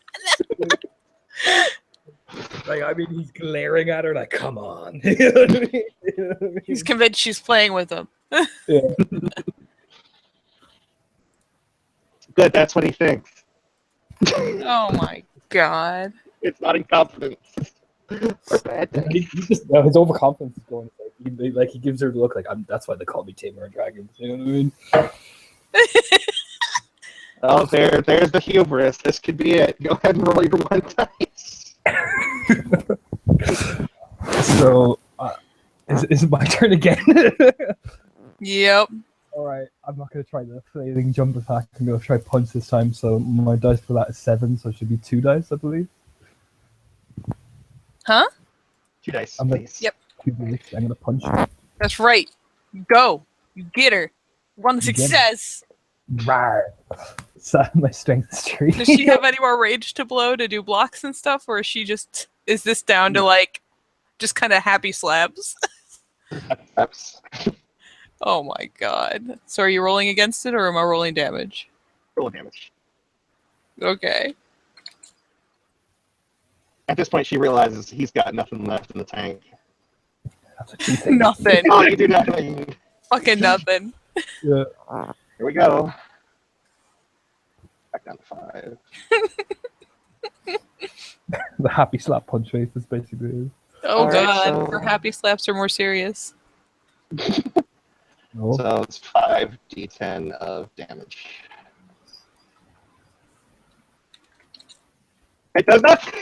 Like, I mean, he's glaring at her like, come on. You know what I mean? You know what I mean? He's convinced she's playing with him. Yeah. Good, that's what he thinks. Oh my god. It's not incompetence. Or bad He just, his overconfidence is going. Like he gives her the look like, that's why they call me Tamer of Dragons. You know what I mean? Oh, there's the hubris. This could be it. Go ahead and roll your 1 dice. So, is it my turn again? Yep. All right, I'm not going to try the flailing jump attack. I'm going to try punch this time. So my dice for that is 7, so it should be 2 dice, I believe. Huh? 2 dice, I'm please. Yep. 2 dice. I'm going to punch. That's right. Go. You get her. One get her. success. Rawr. So my strength is 3. Does she have any more rage to blow to do blocks and stuff, or is this down to like just kind of happy slabs? Perhaps. Oh my god. So are you rolling against it or am I rolling damage? Roll damage. Okay. At this point, she realizes he's got nothing left in the tank. That's what she thinks. Nothing. Oh, you do nothing. Fucking nothing. Yeah. Here we go. Back down to 5. The happy slap punch face is basically it. Oh All right, god. so- Her happy slaps are more serious. No. So it's 5d10 of damage. It does nothing.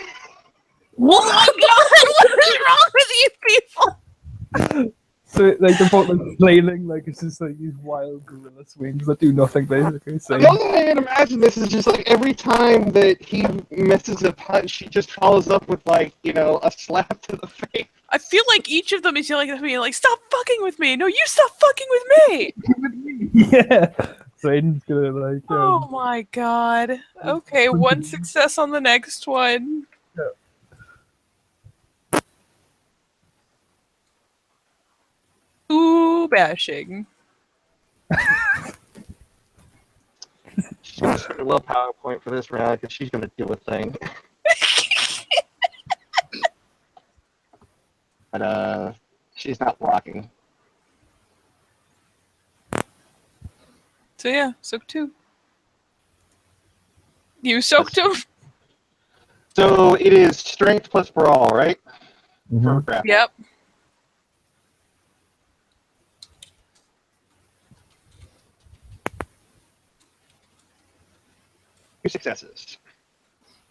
Oh my god! What is wrong with you people? So like they're both like flailing, like it's just like these wild gorilla swings that do nothing basically. So The only way I can imagine this is just like every time that he misses a punch, she just follows up with like, a slap to the face. I feel like each of them is yelling at me like, "Stop fucking with me! No, you stop fucking with me!" yeah. So Aiden's gonna like Oh my god. Okay, one success on the next one. Ooh, bashing. She's gonna put a little PowerPoint for this round because she's gonna do a thing. But she's not blocking. So yeah, soak 2. You soaked him? So it is strength plus brawl, right? For grapple. Yep. Two successes.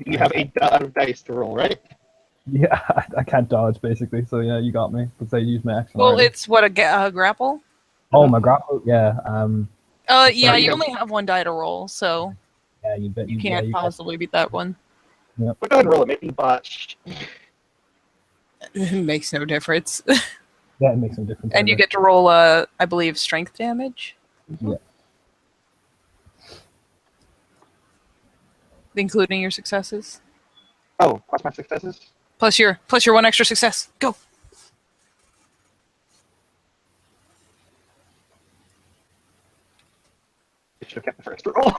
You have a dot of dice to roll, right? Yeah, I can't dodge basically. So yeah, you got me because I used my action. Well, already. it's what, a grapple? Oh my grapple, yeah. Yeah, Sorry, you yeah. only have 1 die to roll, so Yeah, you bet you can't possibly beat that one. But go ahead and roll it. Maybe botch. It makes no difference. Yeah, it makes no difference. And you get to roll, I believe, strength damage, Yeah. including your successes. Oh, plus my successes? Plus your 1 extra success. Go. I should have kept the first roll.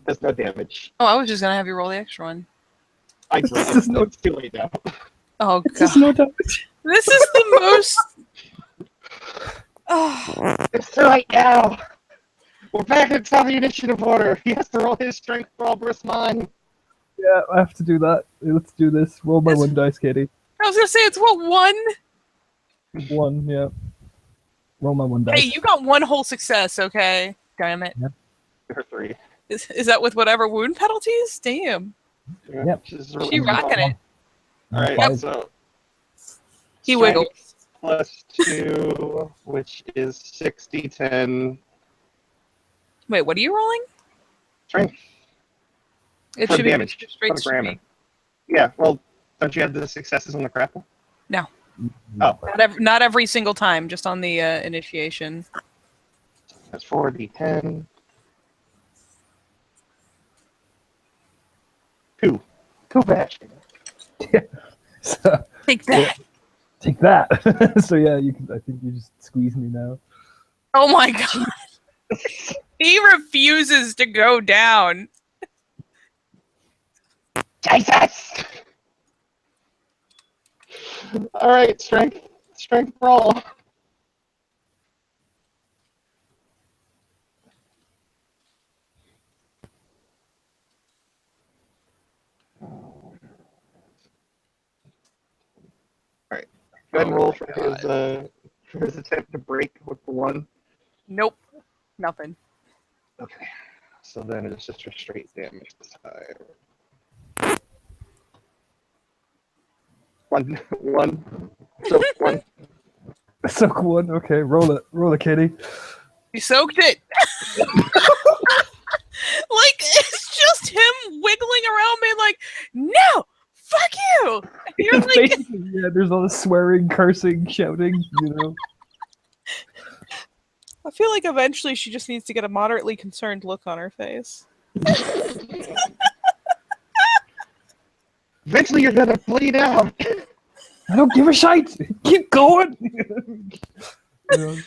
There's no damage. Oh, I was just gonna have you roll the extra one. I agree. It's too late now. Oh Just god. no damage. This is the most. Oh. It's too late now. We're back at the top of the initiative order. He has to roll his strength brawl versus mine. Yeah, I have to do that. Let's do this. Roll my It's- 1 dice, Katie. I was gonna say it's what, 1? 1, yeah. Roll my 1 dice. Hey, you got 1 whole success. Okay. Damn it. Or 3. Is that with whatever wound penalties? Damn. Yep. She rocking it. Alright, Five. so He strength wiggles. plus 2, which is 60-10. Wait, what are you rolling? Strength. It For should be damage. just straight For grammar. strength. Yeah, well, don't you have the successes on the grapple? No. Oh, Not every single time, just on the initiation. that's 4d10. 2. 2 bashing. So, Take that. take that. So yeah, you can. I think you just squeeze me now. Oh my god. He refuses to go down. Jesus! Alright, strength brawl. Alright, go ahead and roll for his attempt to break with the 1. Nope. Nothing. Okay, so then it's just a straight damage this time. 1. So 1. Soak 1. Okay, roll it, Katie. You soaked it. Like, it's just him wiggling around being like, no, fuck you. And you're like, Basically, yeah. There's all the swearing, cursing, shouting. You know. I feel like eventually she just needs to get a moderately concerned look on her face. Eventually you're gonna bleed out. I don't give a shite. Keep going. You know?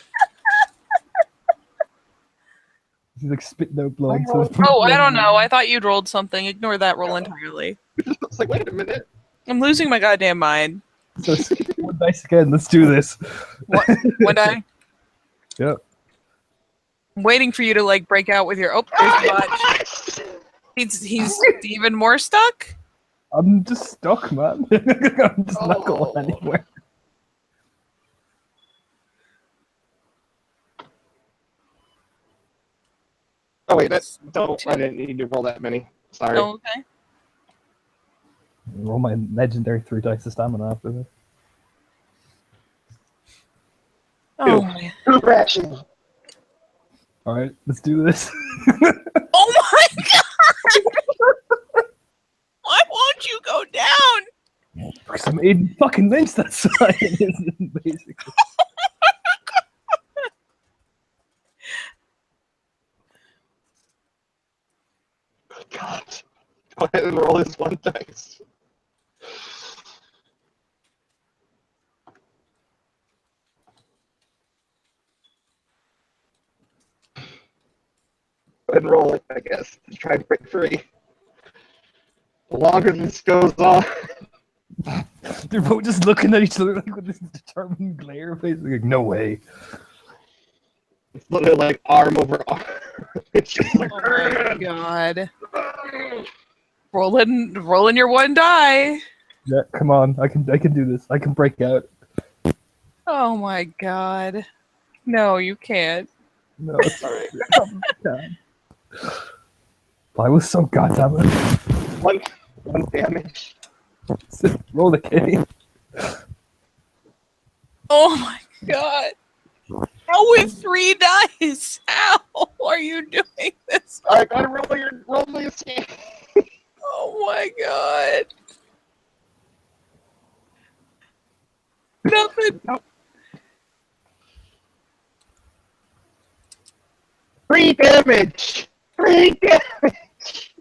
He's like spitting out blood. So Oh, I don't know. I thought you'd rolled something. Ignore that roll entirely. It's like, wait a minute. I'm losing my goddamn mind. So 1 dice again. Let's do this. What? One die? Yep. I'm waiting for you to like break out with your. Oh, there's the botch. He's even more stuck. I'm just stuck, man. I'm just not going anywhere. Oh wait, that's don't. I didn't need to roll that many. Sorry. Oh, okay. Roll my legendary 3 dice of stamina after this. crashing. All right, let's do this. Oh my god! Why won't you go down? Because I'm Aiden fucking Lynch. That's why it is, basically. God. Go ahead and roll his 1 dice. Go ahead and roll it, I guess, to try to break free. The longer this goes on, They're both just looking at each other like with this determined glare, basically. Like, no way. it's literally like arm over arm. It's just like, Oh my god. Rolling your 1 die. Yeah, come on. I can do this. I can break out. Oh my god. No, you can't. No, sorry. I was so goddamn it. one damage. Roll the kitty. Oh my god. How with 3 dice? How are you doing this? I gotta roll the escape. Oh my god. Nothing. 3 damage. 3 damage.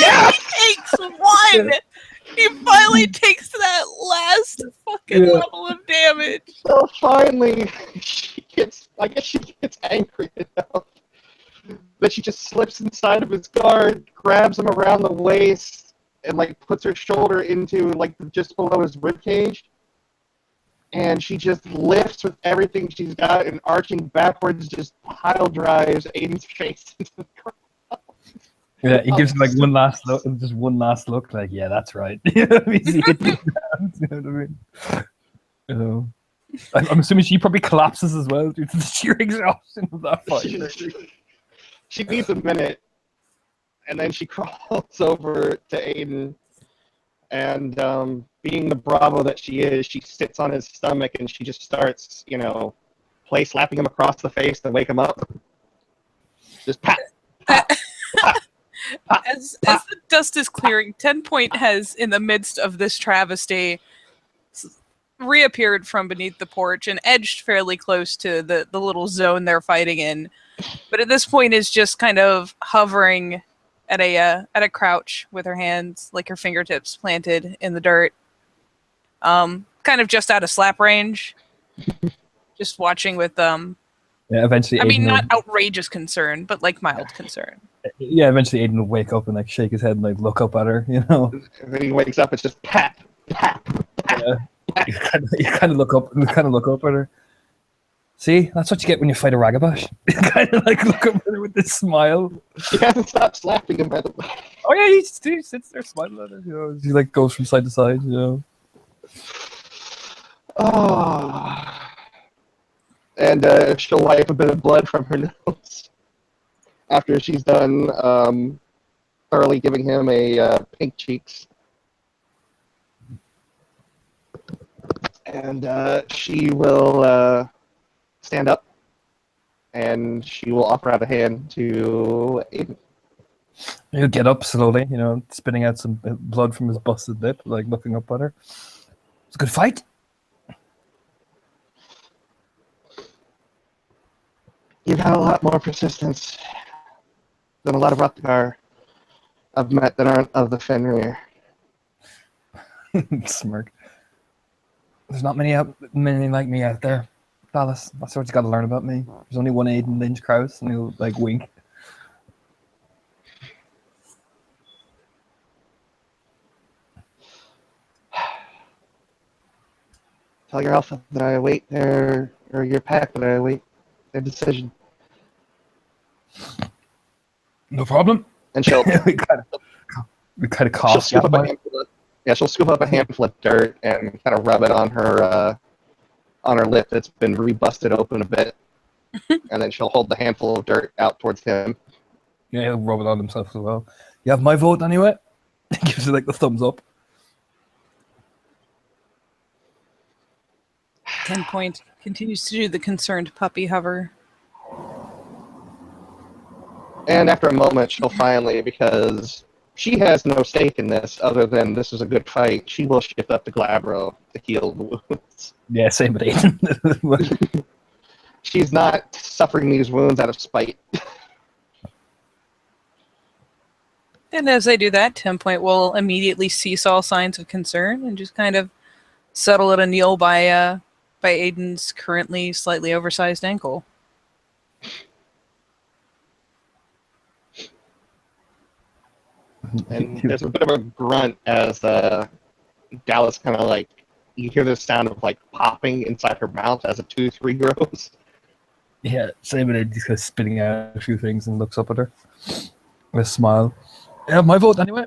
Yeah! He takes 1! He finally takes that last fucking level of damage. So finally, I guess she gets angry enough that she just slips inside of his guard, grabs him around the waist, and like puts her shoulder into like just below his ribcage. And she just lifts with everything she's got and arching backwards, just pile drives Aiden's face into the ground. Yeah, he gives him like one last look, just one last look, like, yeah, that's right. You know what I mean? You know what I mean? You know, I'm assuming she probably collapses as well due to the sheer exhaustion of that fight. She needs a minute, and then she crawls over to Aiden, and being the Bravo that she is, she sits on his stomach and she just starts, slapping him across the face to wake him up. Just pat, pat, pat. As the dust is clearing, 10 Point has, in the midst of this travesty, reappeared from beneath the porch and edged fairly close to the little zone they're fighting in. But at this point is just kind of hovering at a crouch with her hands, like her fingertips planted in the dirt. Kind of just out of slap range. Just watching with Yeah, eventually. I mean, Aiden not outrageous concern, but like mild concern. Yeah, eventually Aiden will wake up and like shake his head and like look up at her, you know. And when he wakes up, it's just pat, pat, pat. Yeah. You kind of look up at her. See, that's what you get when you fight a ragabash. You kind of like look up at her with this smile. She hasn't stopped slapping him, by the way. Oh yeah, he sits there smiling at her. You know, he like goes from side to side. You know. Oh. And she'll wipe a bit of blood from her nose after she's done thoroughly giving him a pink cheeks. And she will stand up, and she will offer out a hand to Aiden. He'll get up slowly, you know, spitting out some blood from his busted lip, like looking up at her. It's a good fight. You've had a lot more persistence than a lot of Rutgar I've met that aren't of the Fenrir. Smirk. There's not many like me out there, Dallas. That's what you got to learn about me. There's only one Aiden Lynch Krause, and he'll like wink. Tell your alpha that I await their, or your pack that I await their decision. No problem. And she'll we kind of cough. she'll scoop up a handful of, she'll scoop up a handful of dirt and kind of rub it on her lip that's been rebusted open a bit, and then she'll hold the handful of dirt out towards him. Yeah, he'll rub it on himself as well. You have my vote anyway. He gives it like the thumbs up. 10 Point continues to do the concerned puppy hover. And after a moment, she'll finally, because she has no stake in this other than this is a good fight, she will shift up to Glabro to heal the wounds. Yeah, same with Aiden. She's not suffering these wounds out of spite. And as I do that, 10 Point will immediately cease all signs of concern and just kind of settle at a kneel by Aiden's currently slightly oversized ankle. And there's a bit of a grunt as Dallas kind of like, you hear the sound of like popping inside her mouth as a tooth regrows. Yeah, same with Aiden. He's kind of spitting out a few things and looks up at her with a smile. Yeah, my vote anyway.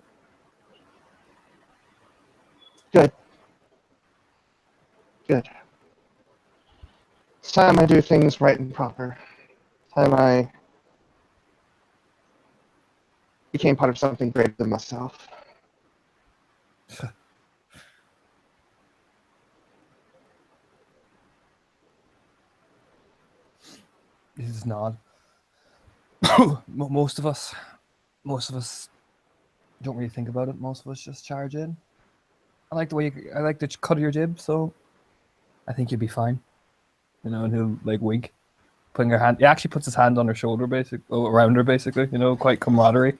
Good. Good. It's time I do things right and proper. Time I became part of something greater than myself. This is not. Most of us don't really think about it. Most of us just charge in. I like the cut of your jib, so I think you'll be fine. You know, and he'll like wink, putting her hand. He actually puts his hand on her shoulder, around her, basically. You know, quite camaraderie.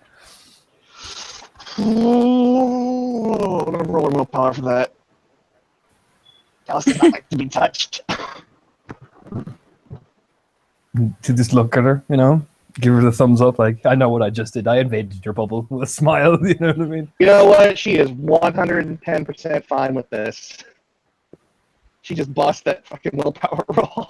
Oh, I'm gonna roll a willpower for that. Dallas does not like to be touched. To just look at her, you know, give her the thumbs up, like, I know what I just did. I invaded your bubble with a smile. You know what I mean? You know what? She is 110% fine with this. She just bust that fucking willpower roll.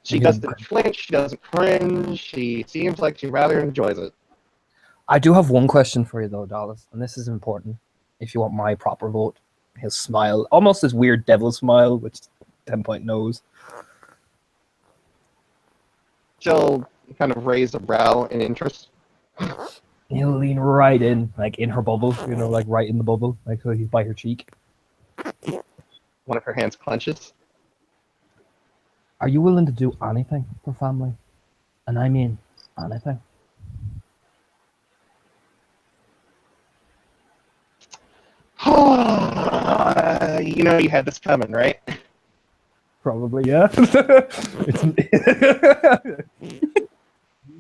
She doesn't flinch. She doesn't cringe. She seems like she rather enjoys it. I do have one question for you, though, Dallas, and this is important. If you want my proper vote, his smile, almost this weird devil smile, which 10 Point knows. She'll kind of raise a brow in interest. He'll lean right in, like in her bubble, you know, like right in the bubble, like so he's by her cheek. One of her hands clenches. Are you willing to do anything for family? And I mean anything. You know you had this coming, right? Probably, yeah.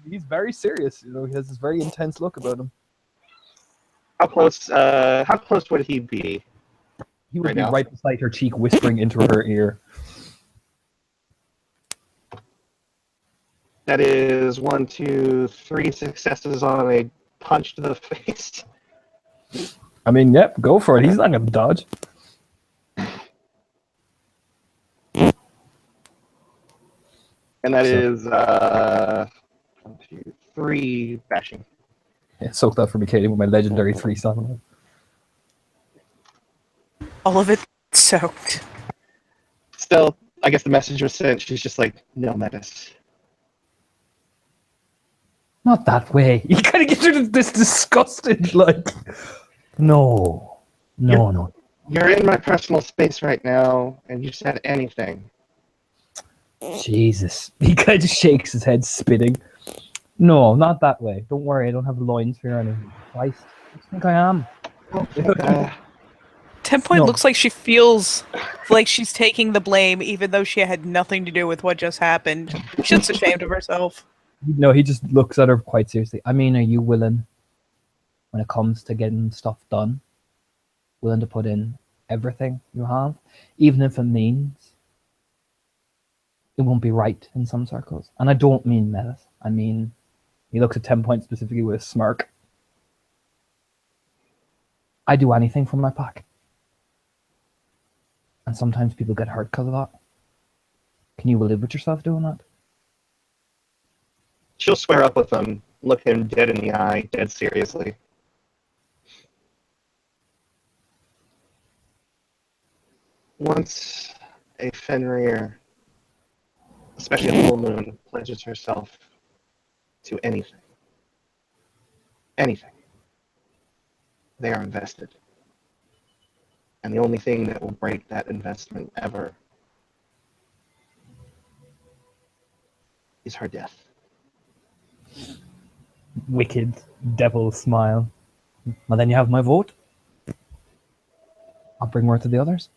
He's very serious, you know. He has this very intense look about him. How close would he be? He would Right be now. right beside her cheek, whispering into her ear. That is 1, 2, 3 successes on a punch to the face. I mean, yep, go for it. He's not gonna dodge. And that So- is 1, 2, 3 bashing. Yeah, soak that for me, Katie, with my legendary 3 stamina. All of it soaked. Still, I guess the message was sent. She's just like, no, Metis. Not that way. He kind of gets her this disgusted, like, no. You're in my personal space right now, and you said anything. Jesus. He kind of shakes his head, spitting. No, not that way. Don't worry, I don't have loins for you or anything. Christ, I think I am. 10 Point No. looks like she feels like she's taking the blame, even though she had nothing to do with what just happened. She's ashamed of herself. No, he just looks at her quite seriously. I mean, are you willing, when it comes to getting stuff done, willing to put in everything you have, even if it means it won't be right in some circles? And I don't mean Metis. I mean, he looks at 10 Point specifically with a smirk. I do anything for my pack. And sometimes people get hurt because of that. Can you live with yourself doing that? She'll square up with him, look him dead in the eye, dead seriously. Once a Fenrir, especially a full moon, pledges herself to anything, they are invested. And the only thing that will break that investment ever is her death. Wicked devil smile. Well, then you have my vote. I'll bring word to the others.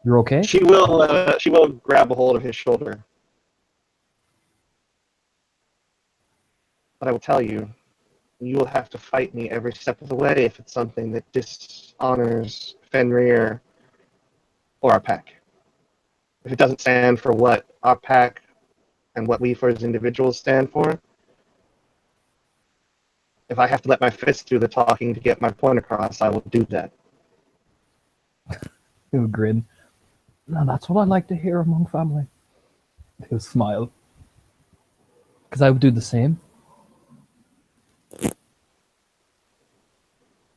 You're okay? She will grab a hold of his shoulder. But I will tell you, you will have to fight me every step of the way if it's something that dishonors Fenrir or our pack. If it doesn't stand for what our pack and what we as individuals stand for, if I have to let my fist do the talking to get my point across, I will do that. He'll grin. No, that's what I like to hear among family. He'll smile. Because I would do the same.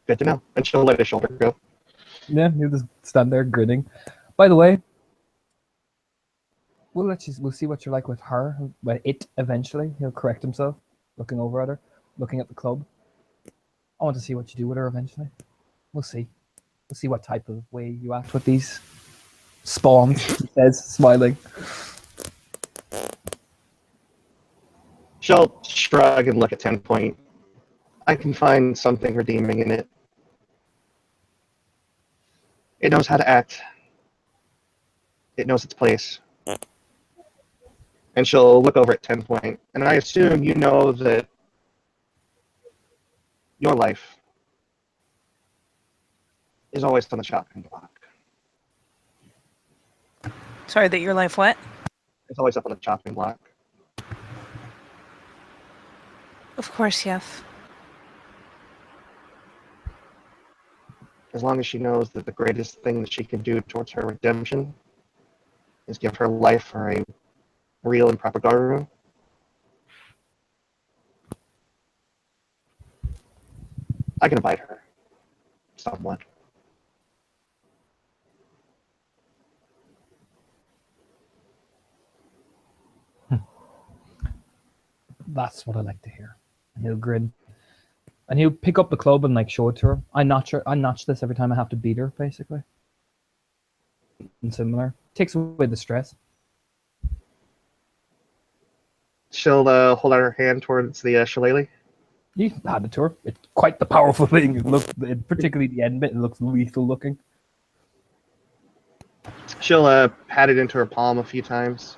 Good to know. And she'll let his shoulder go. Yeah, he'll just stand there grinning. By the way, we'll see what you're like with her. But it eventually, he'll correct himself, looking over at her, looking at the club. I want to see what you do with her eventually. We'll see. We'll see what type of way you act with these spawns, he says, smiling. She'll shrug and look at 10 Point. I can find something redeeming in it. It knows how to act. It knows its place. And she'll look over at 10 Point. And I assume you know that your life is always on the chopping block. Sorry, that your life what? It's always up on the chopping block. Of course, yes. As long as she knows that the greatest thing that she can do towards her redemption is give her life for a real and proper Garu. I can abide her. Somewhat. That's what I like to hear. And he'll grin. And he'll pick up the club and like show it to her. I notch this every time I have to beat her, basically. And similar. Takes away the stress. She'll hold out her hand towards the shillelagh. You hand it to her. It's quite the powerful thing. Particularly the end bit, it looks lethal looking. She'll pat it into her palm a few times.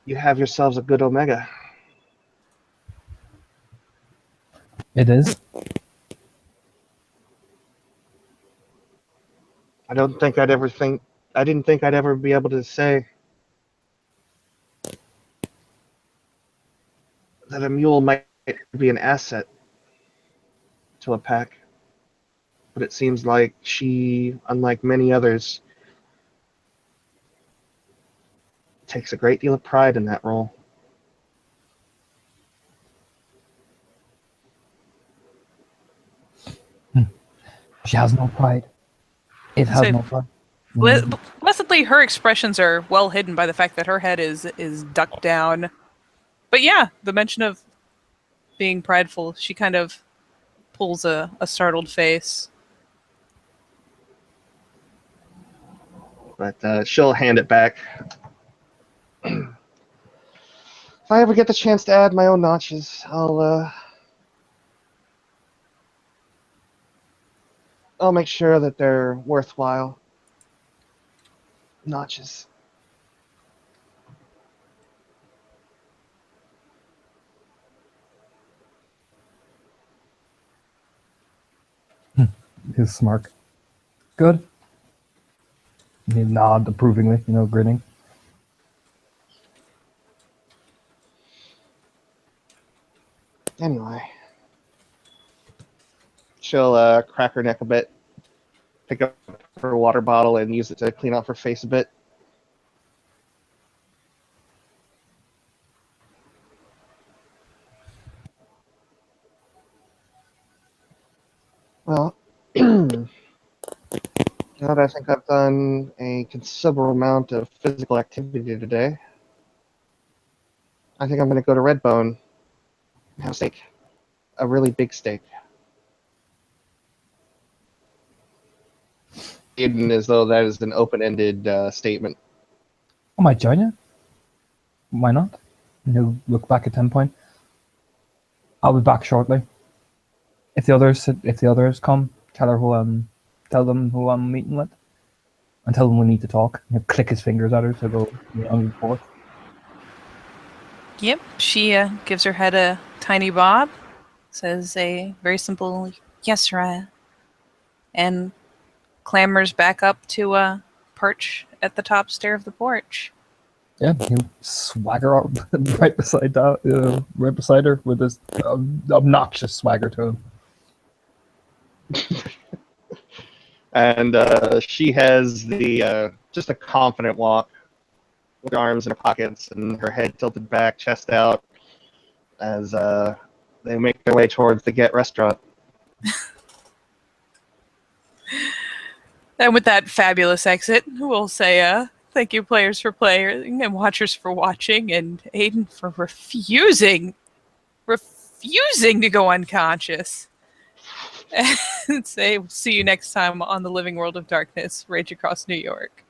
You have yourselves a good Omega. It is. I didn't think I'd ever be able to say that a mule might be an asset to a pack. But it seems like she, unlike many others, takes a great deal of pride in that role. She has no pride. It has no pride. Blessedly, her expressions are well hidden by the fact that her head is ducked down. But yeah, the mention of being prideful, she kind of pulls a startled face. But she'll hand it back. If I ever get the chance to add my own notches, I'll make sure that they're worthwhile notches. His smirk. Good. He nod approvingly, grinning. Anyway, she'll crack her neck a bit, pick up her water bottle, and use it to clean off her face a bit. Well, now that I think I've done a considerable amount of physical activity today, I think I'm going to go to Redbone and have steak. a really big steak. Hidden as though that is an open-ended statement. I might join you. Why not? And he'll look back at 10 point. I'll be back shortly. If the others come, tell them who I'm meeting with, and tell them we need to talk. He'll click his fingers at her to go on the report. Yep, she gives her head a tiny bob, says a very simple yes, Raya, and clambers back up to perch at the top stair of the porch. Yeah, he'll swagger up right beside her with this obnoxious swagger to him. And she has the just a confident walk, with her arms in her pockets and her head tilted back, chest out, as they make their way towards the Get restaurant. And with that fabulous exit, we'll say thank you, players, for playing and watchers for watching, and Aiden for refusing to go unconscious. And say, we'll see you next time on the Living World of Darkness, Rage Across New York.